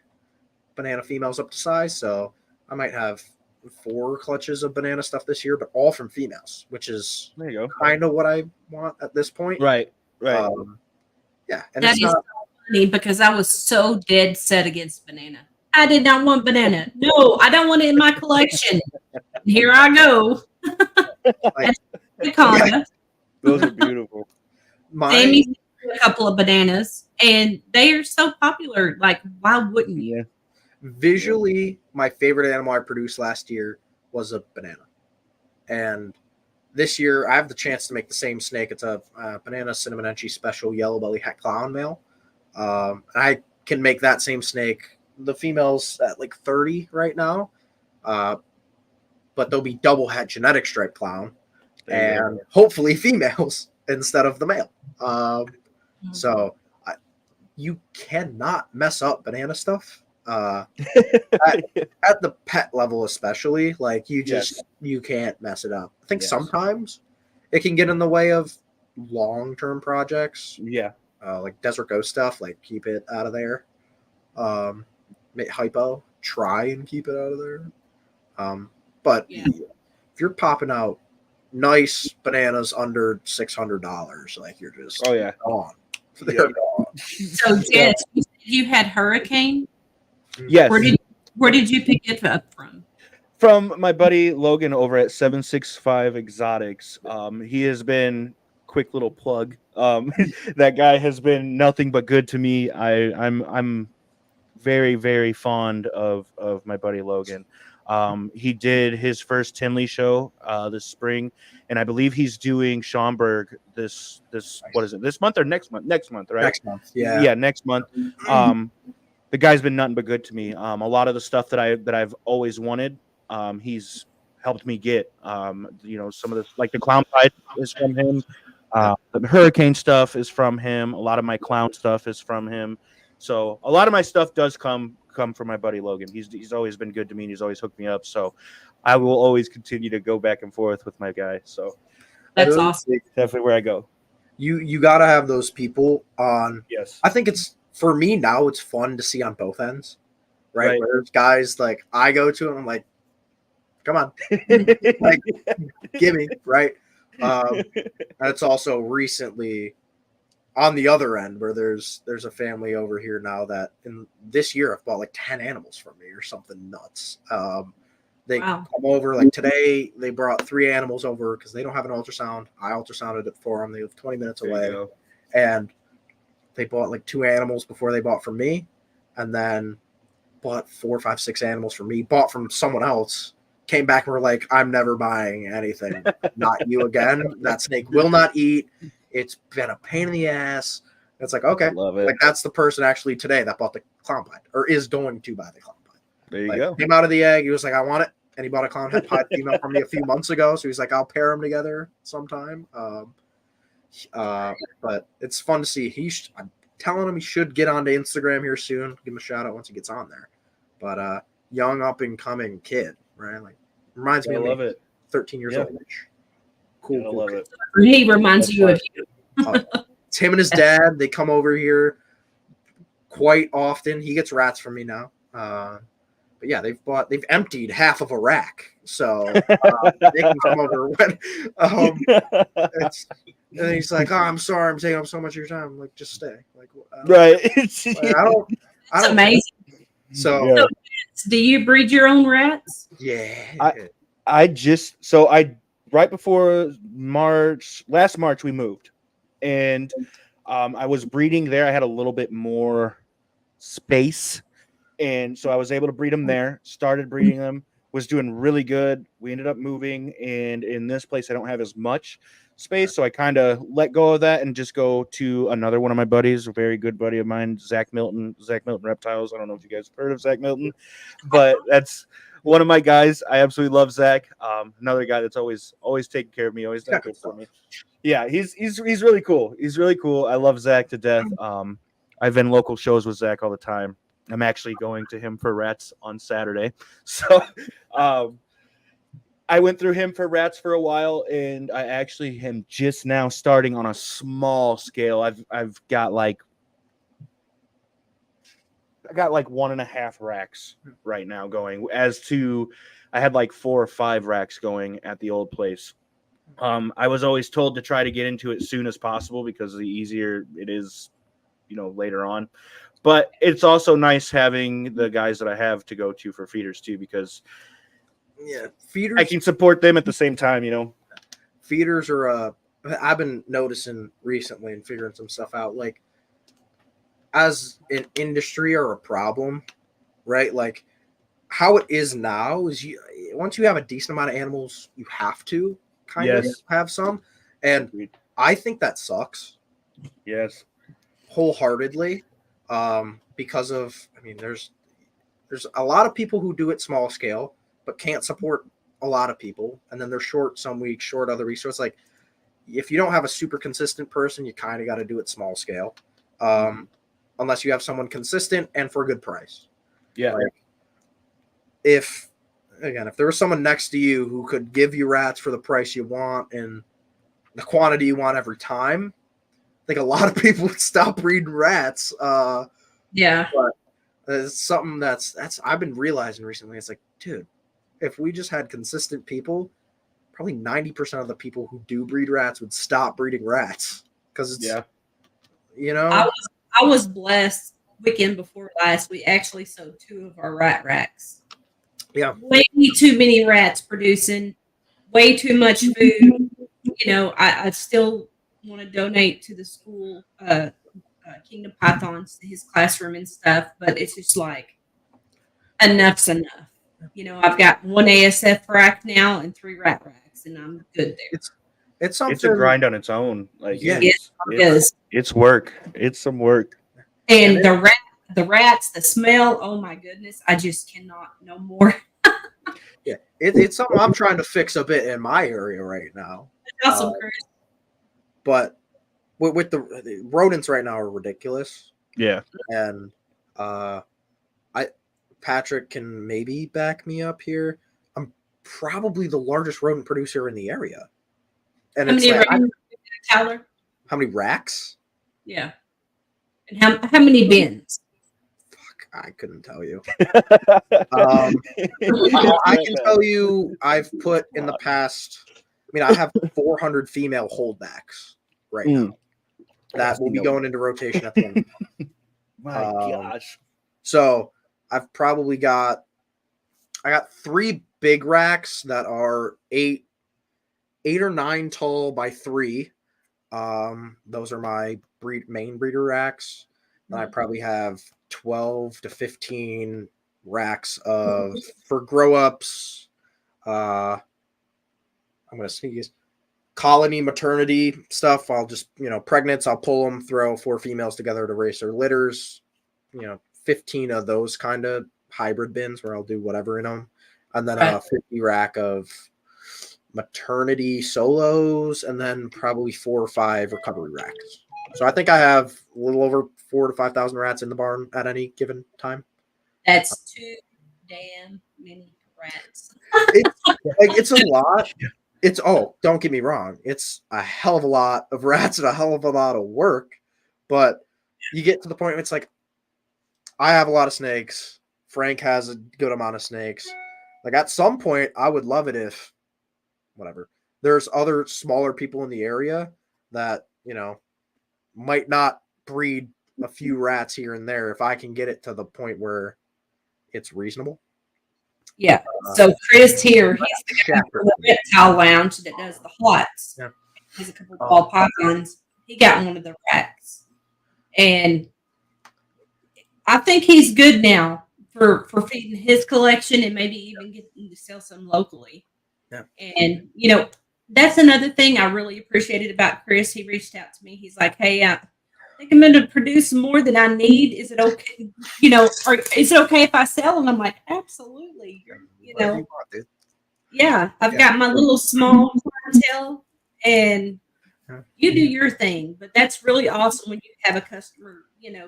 banana females up to size, so I might have 4 clutches of banana stuff this year, but all from females, which is there you go, kind of what I want at this point. Right. Yeah, and that is so funny because I was so dead set against banana. I did not want banana. No, I don't want it in my collection. Here I go. Those are beautiful. Amy's a couple of bananas, and they are so popular. Like, why wouldn't you? Yeah. Visually, my favorite animal I produced last year was a banana. And this year, I have the chance to make the same snake. It's a banana cinnamon Enchi special yellow belly het clown male. I can make that same snake. The female's at like 30 right now. But they'll be double het genetic stripe clown. And hopefully females instead of the male. So you cannot mess up banana stuff. At the pet level especially, like you can't mess it up. I think sometimes it can get in the way of long-term projects, like Desert Ghost stuff, like keep it out of there. Hypo, try and keep it out of there. But if you're popping out nice bananas under $600, like you're just gone. They're gone. So Jess, you said you had hurricane. Yes. Where did you pick it up from? From my buddy Logan over at 765 Exotics. He has been, quick little plug. That guy has been nothing but good to me. I'm very, very fond of my buddy Logan. He did his first Tinley show this spring, and I believe he's doing Schaumburg this what is it, this month or next month? Next month, right? Next month, next month. The guy's been nothing but good to me. A lot of the stuff that I've always wanted, he's helped me get. Some of the, like the Clown Pied is from him. The hurricane stuff is from him. A lot of my clown stuff is from him. So a lot of my stuff does come from my buddy Logan. He's always been good to me, and he's always hooked me up. So I will always continue to go back and forth with my guy. So that's awesome. Definitely where I go. You got to have those people on. Yes. I think it's for me now, it's fun to see on both ends, right? Right. Where there's guys like I go to and I'm like, come on, like, give me, right? And it's also recently on the other end where there's a family over here now that in this year have bought like 10 animals from me or something nuts. They come over like today. They brought 3 animals over because they don't have an ultrasound. I ultrasounded it for them. They live 20 minutes away, and they bought like 2 animals before they bought from me, and then bought 4, 5, 6 animals from me. Bought from someone else. Came back and were like, "I'm never buying anything. Not you again. That snake will not eat. It's been a pain in the ass." It's like, okay, Love it. like that's the person actually today that bought the clown pie or is going to buy the clown pie. There you Like, go. Came out of the egg. He was like, I want it. And he bought a clown head pie female from me a few months ago. So he's like, I'll pair them together sometime. But it's fun to see. I'm telling him he should get onto Instagram here soon. Give him a shout out once he gets on there. But young up and coming kid, right? Like reminds me of love it. 13 years old. Cool. I love it. He reminds you of you. It's him and his dad. They come over here quite often. He gets rats from me now. But yeah, they've emptied half of a rack, so they can come over when. And he's like, "Oh, I'm sorry, I'm taking up so much of your time." I'm like, just stay. Like, Right. I don't. It's amazing. So, do you breed your own rats? yeah. I right before last March we moved, and I was breeding there. I had a little bit more space, and so I was able to breed them there. Started breeding them, was doing really good. We ended up moving, and in this place I don't have as much space, so I kind of let go of that and just go to another one of my buddies, a very good buddy of mine, Zach Milton Reptiles. I don't know if you guys have heard of Zach Milton, but that's one of my guys. I absolutely love Zach. Another guy that's always taking care of me, always done good for me. Yeah, he's really cool. He's really cool. I love Zach to death. I've been local shows with Zach all the time. I'm actually going to him for rats on Saturday. So I went through him for rats for a while, and I actually am just now starting on a small scale. I've got like 1.5 racks right now going. As to, I had like 4 or 5 racks going at the old place. I was always told to try to get into it as soon as possible because the easier it is, later on. But it's also nice having the guys that I have to go to for feeders too, because feeders. I can support them at the same time, Feeders are I've been noticing recently and figuring some stuff out. Like, as an industry or a problem, right? Like, how it is now is once you have a decent amount of animals, you have to kind of have some. And I think that sucks. Yes. Wholeheartedly. Because of, there's a lot of people who do it small scale, but can't support a lot of people. And then they're short some weeks, short other weeks. So it's like, if you don't have a super consistent person, you kind of got to do it small scale. Unless you have someone consistent and for a good price. Yeah. Like, if there was someone next to you who could give you rats for the price you want and the quantity you want every time, I think a lot of people would stop breeding rats. Yeah. But it's something that's I've been realizing recently. It's like, dude, if we just had consistent people, probably 90% of the people who do breed rats would stop breeding rats. Because it's, I was blessed weekend before last. We actually sold 2 of our rat racks. Yeah. Way too many rats producing, way too much food. I still want to donate to the school, Kingdom Pythons, his classroom and stuff, but it's just like, enough's enough. I've got 1 ASF rack now and 3 rat racks, and I'm good there. It's something. It's a grind on its own. Like, it's work. It's some work. And the rats, the smell. Oh my goodness, I just cannot no more. Yeah, it's something I'm trying to fix a bit in my area right now. Awesome, Chris. But with the rodents right now are ridiculous. Yeah, and Patrick can maybe back me up here. I'm probably the largest rodent producer in the area. And How many racks? how many racks? Yeah. And how many bins? I couldn't tell you. I can tell you I've put in the past, I mean, I have 400 female holdbacks right now. That will be going into rotation at the end. My gosh. So I've probably got 3 big racks that are 8 or 9 tall by 3. Those are my main breeder racks. And I probably have 12 to 15 racks for grow-ups. I'm going to sneeze. Colony maternity stuff. I'll just, pregnants, I'll pull them, throw 4 females together to raise their litters. 15 of those kind of hybrid bins where I'll do whatever in them. And then a 50 rack of maternity solos, and then probably 4 or 5 recovery racks. So I think I have a little over 4,000 to 5,000 rats in the barn at any given time. That's too damn many rats. It's a lot. Don't get me wrong. It's a hell of a lot of rats and a hell of a lot of work. But you get to the point where it's like, I have a lot of snakes. Frank has a good amount of snakes. Like at some point, I would love it if, there's other smaller people in the area that, might not breed a few rats here and there. If I can get it to the point where it's reasonable. Yeah. So Chris here, he's the guy from the reptile lounge that does the hots. Yeah. He's a couple of ball pythons. He got one of the rats. And I think he's good now for feeding his collection and maybe even getting to sell some locally. Yeah. And, that's another thing I really appreciated about Chris. He reached out to me. He's like, hey, I think I'm going to produce more than I need. Is it okay? Or is it okay if I sell? And I'm like, absolutely. Yeah, I've got my little small clientele and you do your thing. But that's really awesome when you have a customer,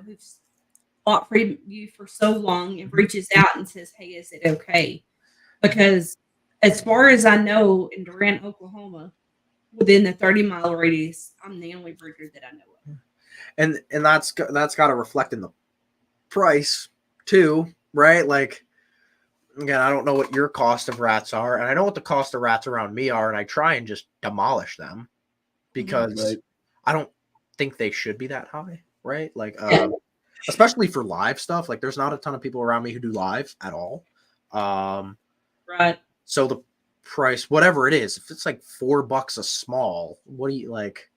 who's bought for you for so long and reaches out and says, hey, is it okay? Because as far as I know, in Durant, Oklahoma, within the 30-mile radius, I'm the only breeder that I know of. And that's got to reflect in the price too, right? Like, again, I don't know what your cost of rats are, and I know what the cost of rats around me are, and I try and just demolish them because I don't think they should be that high, right? Like, especially for live stuff. Like, there's not a ton of people around me who do live at all. Right. So the price, whatever it is, if it's like $4 a small, what do you like?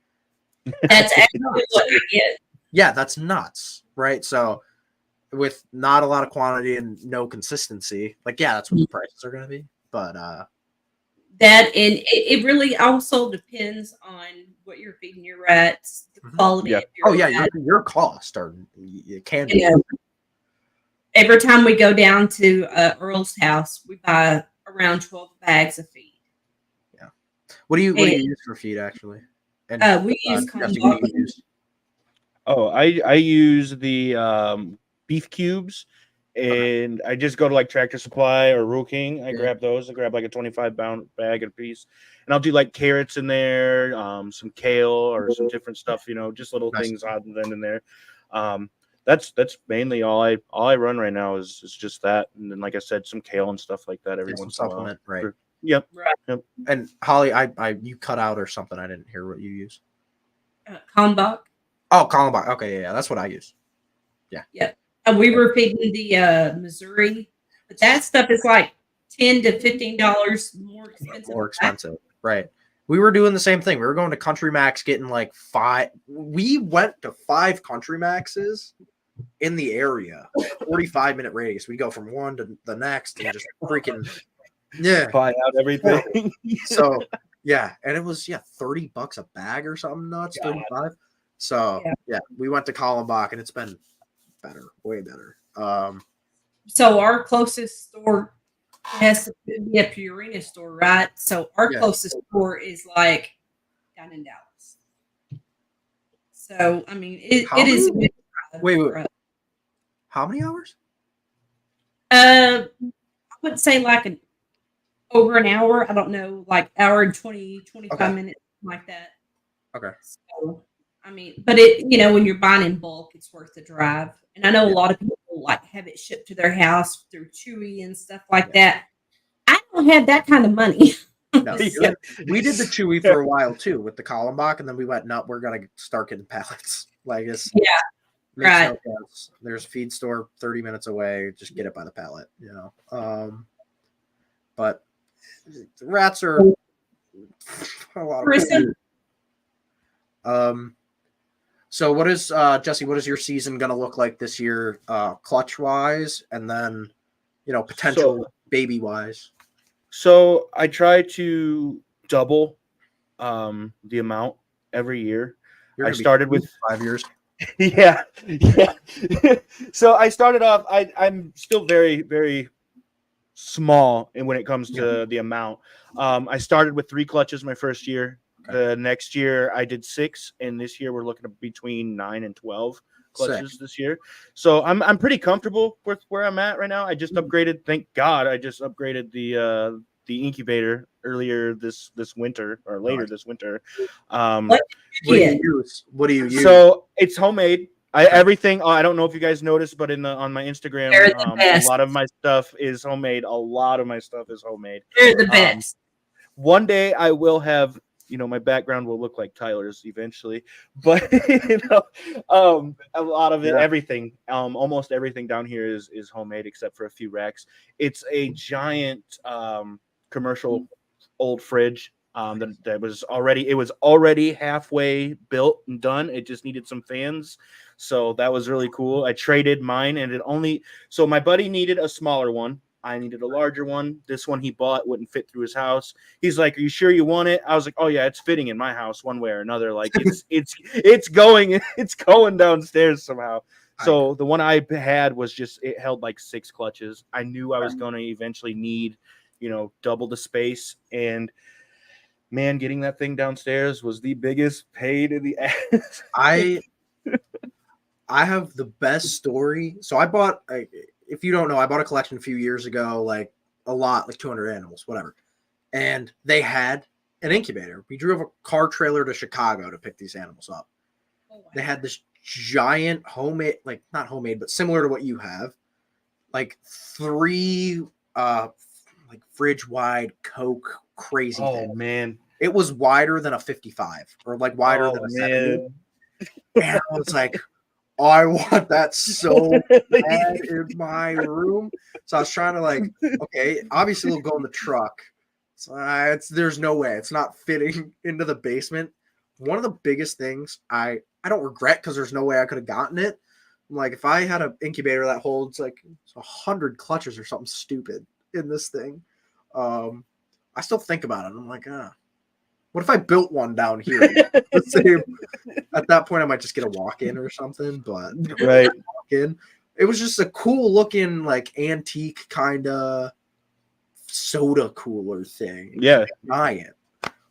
That's actually what I get. Yeah, that's nuts, right? So with not a lot of quantity and no consistency, that's what the prices are going to be. But that, and it really also depends on what you're feeding your rats, the quality of your rat. Your cost it can be. Every time we go down to Earl's house, we buy around 12 bags of feed. Yeah. What do you use for feed actually? And we use I use the beef cubes, and I just go to like Tractor Supply or Rural King. I grab those. I grab like a 25-pound bag a piece, and I'll do like carrots in there, some kale or some different stuff. Just little things odd and then in there. That's mainly all I run right now is just that, and then like I said, some kale and stuff like that every once in a while. Right. Yep. Right. And Holly, you cut out or something. I didn't hear what you use. Kalmbach. Oh, Kalmbach. Okay, yeah, that's what I use. Yeah. Yeah. And we were feeding the Missouri, but that stuff is like $10 to $15 more expensive. More expensive, right? We were doing the same thing. We were going to Country Max, getting like 5. We went to 5 Country Maxes in the area, 45-minute radius. We go from one to the next and just freaking buy out everything. So and it was $30 a bag or something nuts, 35. So we went to Kalmbach and it's been better, way better. So our closest store has to be a Purina store, right? So our closest store is like down in Dallas. So I mean, it is. Wait. How many hours? I would say like over an hour. I don't know, like hour and 20, 25 minutes, like that. Okay. So I mean, but it, when you're buying in bulk, it's worth the drive. And I know a lot of people like have it shipped to their house through Chewy and stuff like that. I don't have that kind of money. No, Yeah. we did the Chewy for a while too with the Kallenbach, and then we went, no, we're gonna start getting pallets. Like it's makes right. no sense. There's a feed store 30 minutes away. Just get it by the pallet, But rats are a lot of food. So what is Jesse? What is your season gonna look like this year, clutch wise, and then potential baby wise? So I try to double the amount every year. I started with 5 years. yeah. So I started off. I'm still very, very small, and when it comes to the amount, I started with 3 clutches my first year. The next year I did 6, and this year we're looking at between 9 and 12 clutches this year. So I'm pretty comfortable with where I'm at right now. I just upgraded. Thank God, I just upgraded the incubator earlier this winter or later this winter. What do you use? So it's homemade. Everything. I don't know if you guys noticed, but on my Instagram, a lot of my stuff is homemade. They're the best. One day I will have. My background will look like Tyler's eventually, but a lot of it, everything, almost everything down here is homemade except for a few racks. It's a giant commercial old fridge that was already halfway built and done. It just needed some fans, so that was really cool. I traded mine, and so my buddy needed a smaller one. I needed a larger one. This one he bought wouldn't fit through his house. He's like, "Are you sure you want it?" I was like, "Oh yeah, it's fitting in my house one way or another. Like it's going downstairs somehow." So the one I had was it held like 6 clutches. I knew I was going to eventually need, double the space. And man, getting that thing downstairs was the biggest pain in the ass. I have the best story. So I bought if you don't know, I bought a collection a few years ago, like a lot, like 200 animals, whatever. And they had an incubator. We drove a car trailer to Chicago to pick these animals up. Oh, wow. They had this giant homemade, like not homemade, but similar to what you have, like 3 like fridge wide Coke crazy thing. Man. It was wider than a 55 or like wider than a 70. And I was like, I want that so bad in my room. So I was trying to okay, obviously it'll go in the truck. So there's no way it's not fitting into the basement. One of the biggest things I don't regret because there's no way I could have gotten it. Like if I had an incubator that holds like 100 clutches or something stupid in this thing, I still think about it. I'm like, what if I built one down here? The same. At that point, I might just get a walk-in or something. But walk-in. It was just a cool looking, like antique kind of soda cooler thing. Yeah, giant.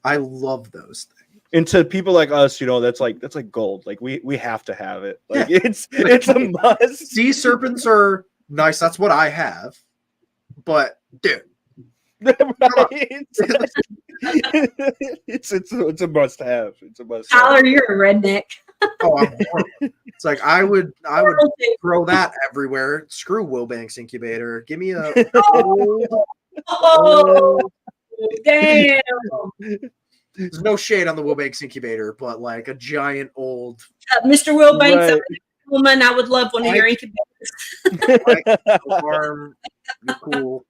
I love those things. And to people like us, that's like gold. Like we have to have it. Like it's a must. Sea serpents are nice. That's what I have. But dude. It's a must have. It's a must Tyler, have. you're a redneck. It's like I would throw that everywhere. Screw Wilbanks incubator. Give me a damn. There's no shade on the Wilbanks incubator, but like a giant old Mr. Wilbanks, woman, I would love one of your incubators. Farm, you're cool.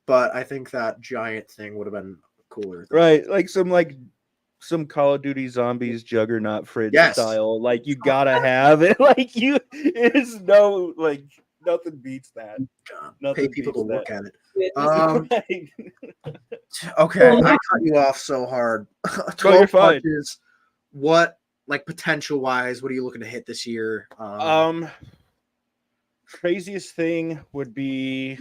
But I think that giant thing would have been cooler. Right. Like some Call of Duty Zombies Juggernaut fridge style. Like you gotta have it. Like it's nothing beats that. Pay people to look at it. Okay, I cut you off so hard. 12 punches. What, like potential wise, what are you looking to hit this year? Craziest thing would be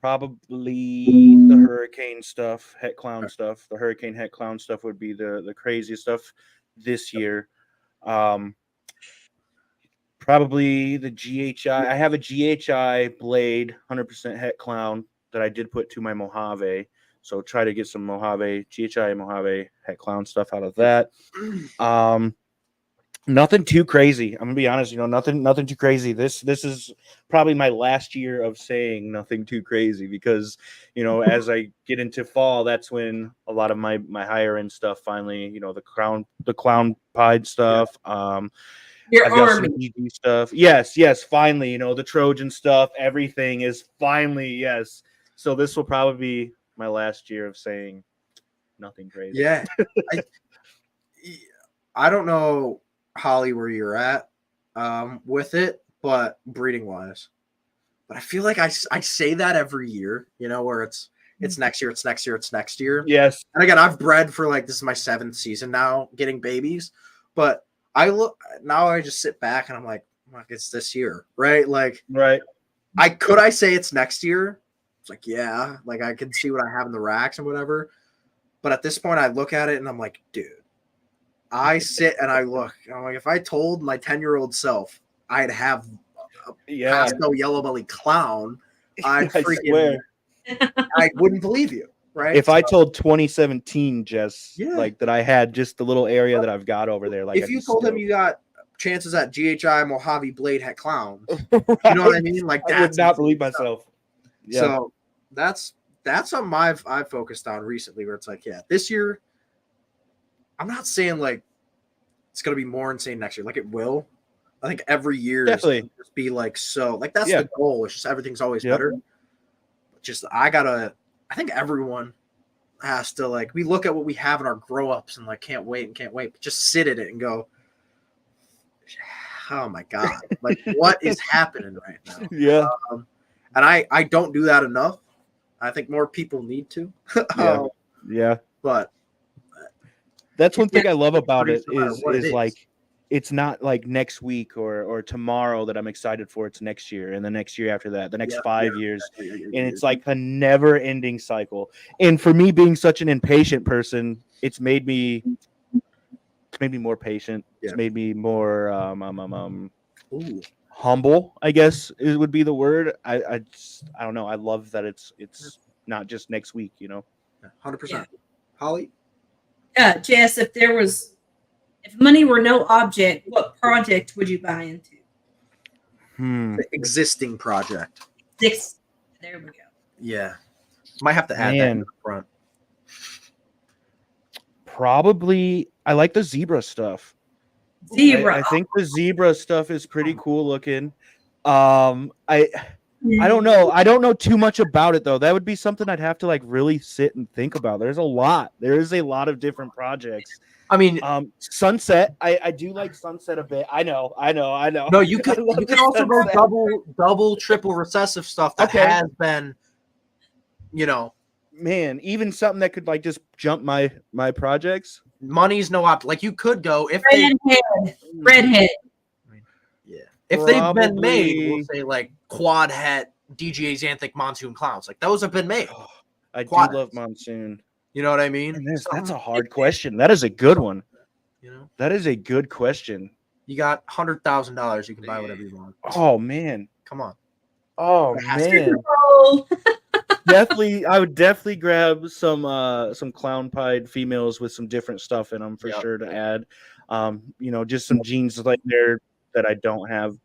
probably the hurricane stuff, het clown stuff. The hurricane het clown stuff would be the craziest stuff this year. Probably the GHI. I have a GHI blade, 100% het clown that I did put to my Mojave. So try to get some Mojave, GHI Mojave het clown stuff out of that. Nothing too crazy. I'm gonna be honest, nothing too crazy. This is probably my last year of saying nothing too crazy because as I get into fall, that's when a lot of my higher end stuff finally, the clown pied stuff. Your I've got army. some ED stuff. Yes, finally, the Trojan stuff, everything is finally yes. So this will probably be my last year of saying nothing crazy. Yeah. I don't know, Holly, where you're at with it, but breeding wise. But I feel like I say that every year, where it's next year, it's next year, it's next year. Yes. And again, I've bred for this is my 7th season now, getting babies. But I just sit back and I'm like, it's this year, right? Like, right. I say it's next year? It's like, yeah, like I can see what I have in the racks and whatever. But at this point, I look at it and I'm like, dude, I sit and I look. I'm like, if I told my 10-year-old self I'd have a pastel yellow belly clown, I'd freaking, I wouldn't believe you, right? If I told 2017, Jess, that I had just the little area that I've got over there, if you told him you got chances at GHI Mojave Blade Het Clowns, right. You know what I mean? Like, I would not believe myself. Yeah. So that's something I've focused on recently, where it's like, this year, I'm not saying like it's gonna be more insane next year. Like it will. I think every year definitely just be like so. Like that's the goal. It's just everything's always better. Just I think everyone has to we look at what we have in our grow ups and can't wait. But just sit in it and go, oh my god, what is happening right now? Yeah. And I don't do that enough. I think more people need to. But that's one thing I love about it is it's not like next week or tomorrow that I'm excited for. It's next year and the next year after that, the next 5 years. And it's like a never ending cycle. And for me being such an impatient person, it's made me more patient. It's made me more humble, I guess would be the word. I don't know. I love that it's not just next week, 100%. Holly? Jess, if money were no object, what project would you buy into? The existing project. There we go. Yeah. Might have to add that in the front. Probably, I like the zebra stuff. I think the zebra stuff is pretty cool looking. I don't know. I don't know too much about it though. That would be something I'd have to really sit and think about. There is a lot of different projects. I mean, Sunset. I do like Sunset a bit. I know. No, you could also go double, triple recessive stuff that has been, man, even something that could just jump my projects. Money's no option. You could go if redhead. Yeah. If they've been made, we'll say quad het DGA Xanthic Monsoon Clowns. Those have been made. I do love Monsoon. You know what I mean? That's a hard question. That is a good one. That is a good question. You got $100,000. You can buy whatever you want. Oh man, come on. Oh man. I would definitely grab some clown pied females with some different stuff in them for sure to add. Just some genes there that I don't have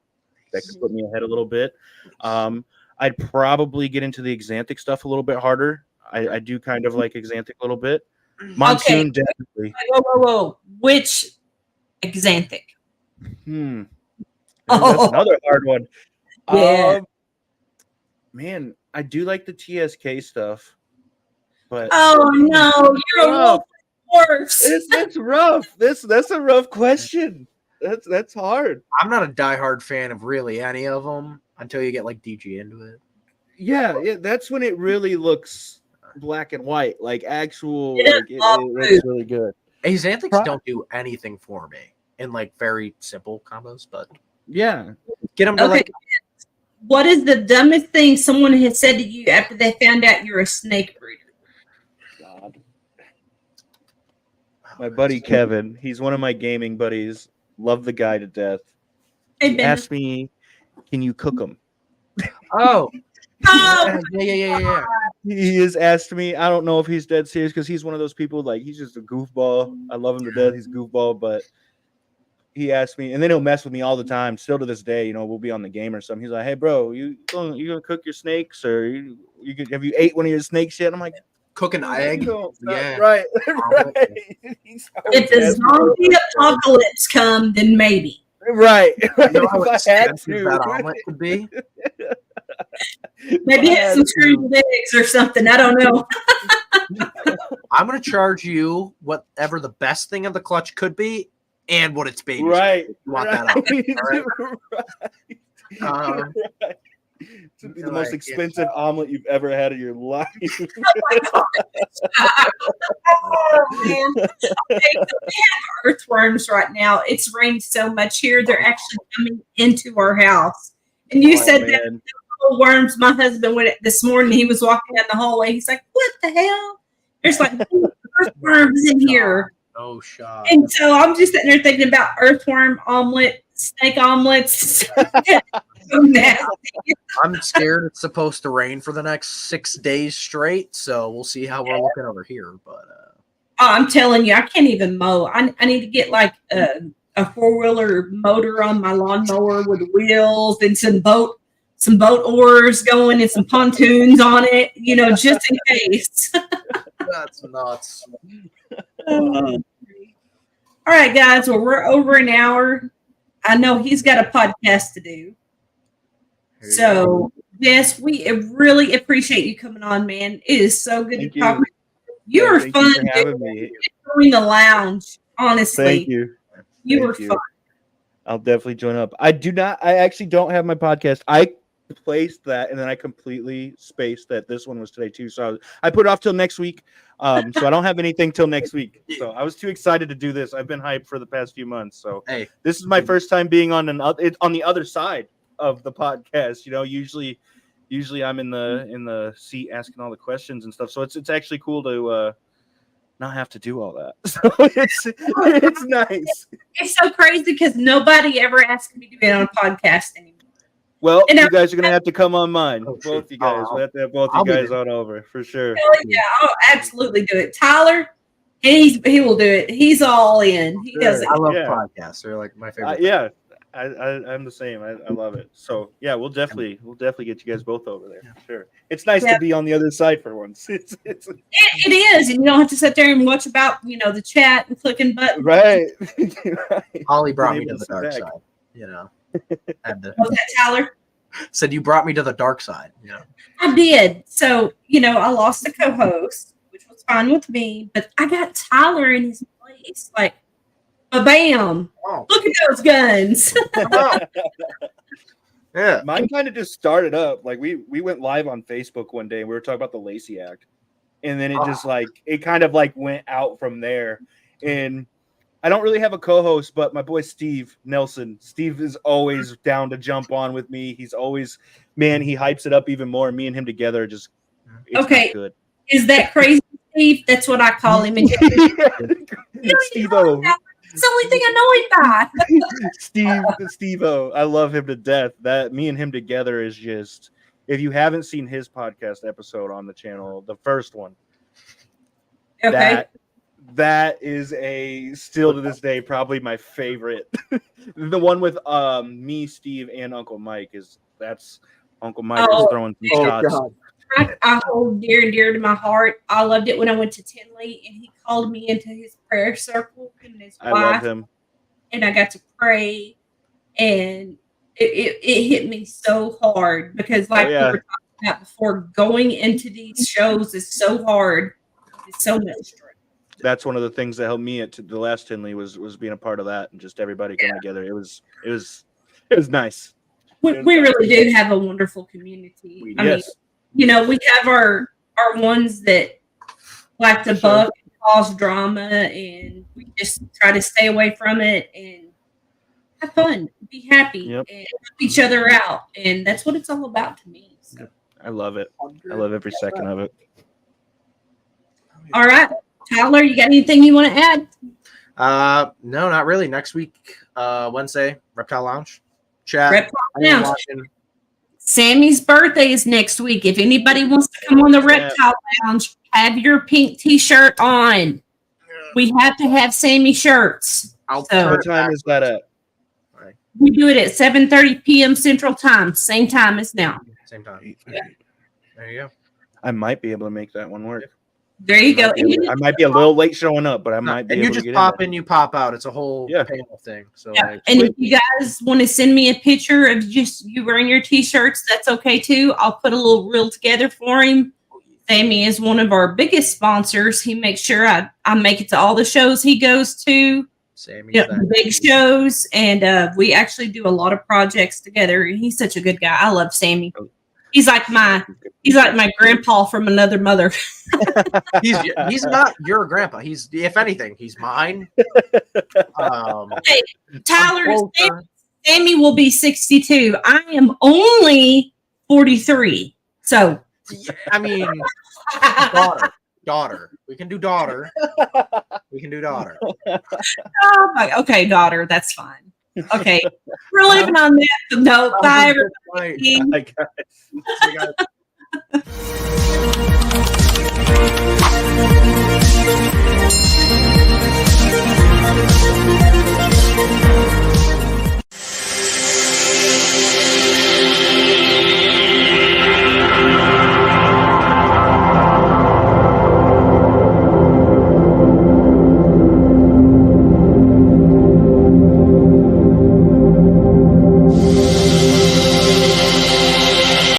that could put me ahead a little bit. I'd probably get into the Xanthic stuff a little bit harder. I do kind of like Xanthic a little bit. Monsoon, definitely. Whoa. Which Xanthic? That's another hard one. Yeah. Man, I do like the TSK stuff. But oh no, you're a wolf. That's rough. That's a rough question. That's hard. I'm not a diehard fan of really any of them until you get DG into it. Yeah, that's when it really looks black and white, actual. It looks really good. Xanthics don't do anything for me in very simple combos, but yeah, get them to What is the dumbest thing someone has said to you after they found out you're a snake breeder? God, my buddy Kevin, he's one of my gaming buddies. Love the guy to death. He asked me, "Can you cook them?" Oh, Oh, Yeah. He has asked me. I don't know if he's dead serious because he's one of those people like he's just a goofball. I love him to death. He's a goofball, but he asked me, and then he'll mess with me all the time. Still to this day, we'll be on the game or something. He's like, "Hey, bro, you gonna cook your snakes, or have you ate one of your snakes yet?" I'm like, Cook an egg. Yeah. Right. if the zombie apocalypse come, then maybe. Right. You know how If I had expensive to. that omelet could be? Maybe have some scrambled eggs or something. I don't know. I'm going to charge you whatever the best thing of the clutch could be and what its baby. Right. You want that out. All right? Right. To be the most expensive omelet you've ever had in your life. Oh, man. Okay, so we have earthworms right now. It's rained so much here. They're actually coming into our house. And you said that little worms. My husband went this morning. He was walking down the hallway. He's like, "What the hell? There's like earthworms in here." Oh, shot. And so I'm just sitting there thinking about earthworm omelet, snake omelets. I'm scared it's supposed to rain for the next 6 days straight, so we'll see how we're looking over here. But I'm telling you, I can't even mow. I need to get like a 4-wheeler motor on my lawnmower with wheels and some boat oars going and some pontoons on it, just in case. that's nuts. All right, guys. Well, we're over an hour. I know he's got a podcast to do. So, yes, we really appreciate you coming on, man. It is so good to talk with you. You were fun doing the lounge, honestly. Thank you. You were fun. I'll definitely join up. I actually don't have my podcast. I placed that and then I completely spaced that this one was today too. So I put it off till next week. So I don't have anything till next week. So I was too excited to do this. I've been hyped for the past few months. So this is my first time being on the other side of the podcast. Usually I'm in the seat asking all the questions and stuff. So it's actually cool to not have to do all that. So it's nice. It's so crazy because nobody ever asked me to be on a podcast anymore. Well, you guys are gonna have to come on mine. Both you guys. We'll have to have both you guys on over for sure. Yeah, I'll absolutely do it. Tyler, he will do it. He's all in. He does it. I love podcasts. They're like my favorite. Yeah. I'm the same. I love it. So yeah, we'll definitely get you guys both over there. For sure. It's nice to be on the other side for once. It is, and you don't have to sit there and watch about the chat and clicking buttons. Right. Holly brought me to the dark side. Was that Tyler? Said you brought me to the dark side. I did. So I lost a co-host, which was fine with me, but I got Tyler in his place. Like, bam! Oh. Look at those guns. Yeah, mine kind of just started up. Like we went live on Facebook one day and we were talking about the Lacey Act, and then it kind of went out from there. And I don't really have a co-host, but my boy Steve Nelson. Steve is always down to jump on with me. He's always, man, he hypes it up even more. Me and him together are just okay. Good. Is that crazy, Steve? That's what I call him. Steve-O. It's the only thing I know him by. Steve-O. I love him to death. That me and him together is just. If you haven't seen his podcast episode on the channel, the first one, that is still to this day probably my favorite. The one with me, Steve, and Uncle Mike that's Uncle Mike is throwing some shots. God. I hold dear and dear to my heart. I loved it when I went to Tinley and he called me into his prayer circle and his wife. I love him. And I got to pray, and it hit me so hard because we were talking about before, going into these shows is so hard. It's so much stress. That's one of the things that helped me at the last Tinley was being a part of that and just everybody coming together. It was nice. We really do have a wonderful community. I mean, we have our ones that like to buck and cause drama, and we just try to stay away from it and have fun, be happy, and help each other out. And that's what it's all about to me. So. I love it. I love every second of it. All right. Tyler, you got anything you want to add? No, not really. Next week, Wednesday, Reptile Lounge chat. Reptile Lounge. Sammy's birthday is next week. If anybody wants to come on the Reptile Lounge, have your pink t-shirt on. We have to have Sammy shirts. What time is that at? We do it at 7:30 p.m. Central Time, same time as now. Same time. Yeah. There you go. I might be able to make that one work. There you go. I might be a little late showing up, but I might be and able you just to get pop in, you pop out. It's a whole Yeah. panel thing. So Yeah. like, And if you guys want to send me a picture of just you wearing your t-shirts, that's okay too. I'll put a little reel together for him. Sammy is one of our biggest sponsors. He makes sure I make it to all the shows he goes to. Sammy, The big shows, and we actually do a lot of projects together. He's such a good guy. I love Sammy. He's like my grandpa from another mother. he's not your grandpa. He's, if anything, he's mine. Hey, Tyler, Sammy will be 62. I am only 43. So, I mean, daughter. We can do daughter. oh my, okay, daughter, that's fine. Okay, we're leaving on that note. Bye, everybody. Bye, guys.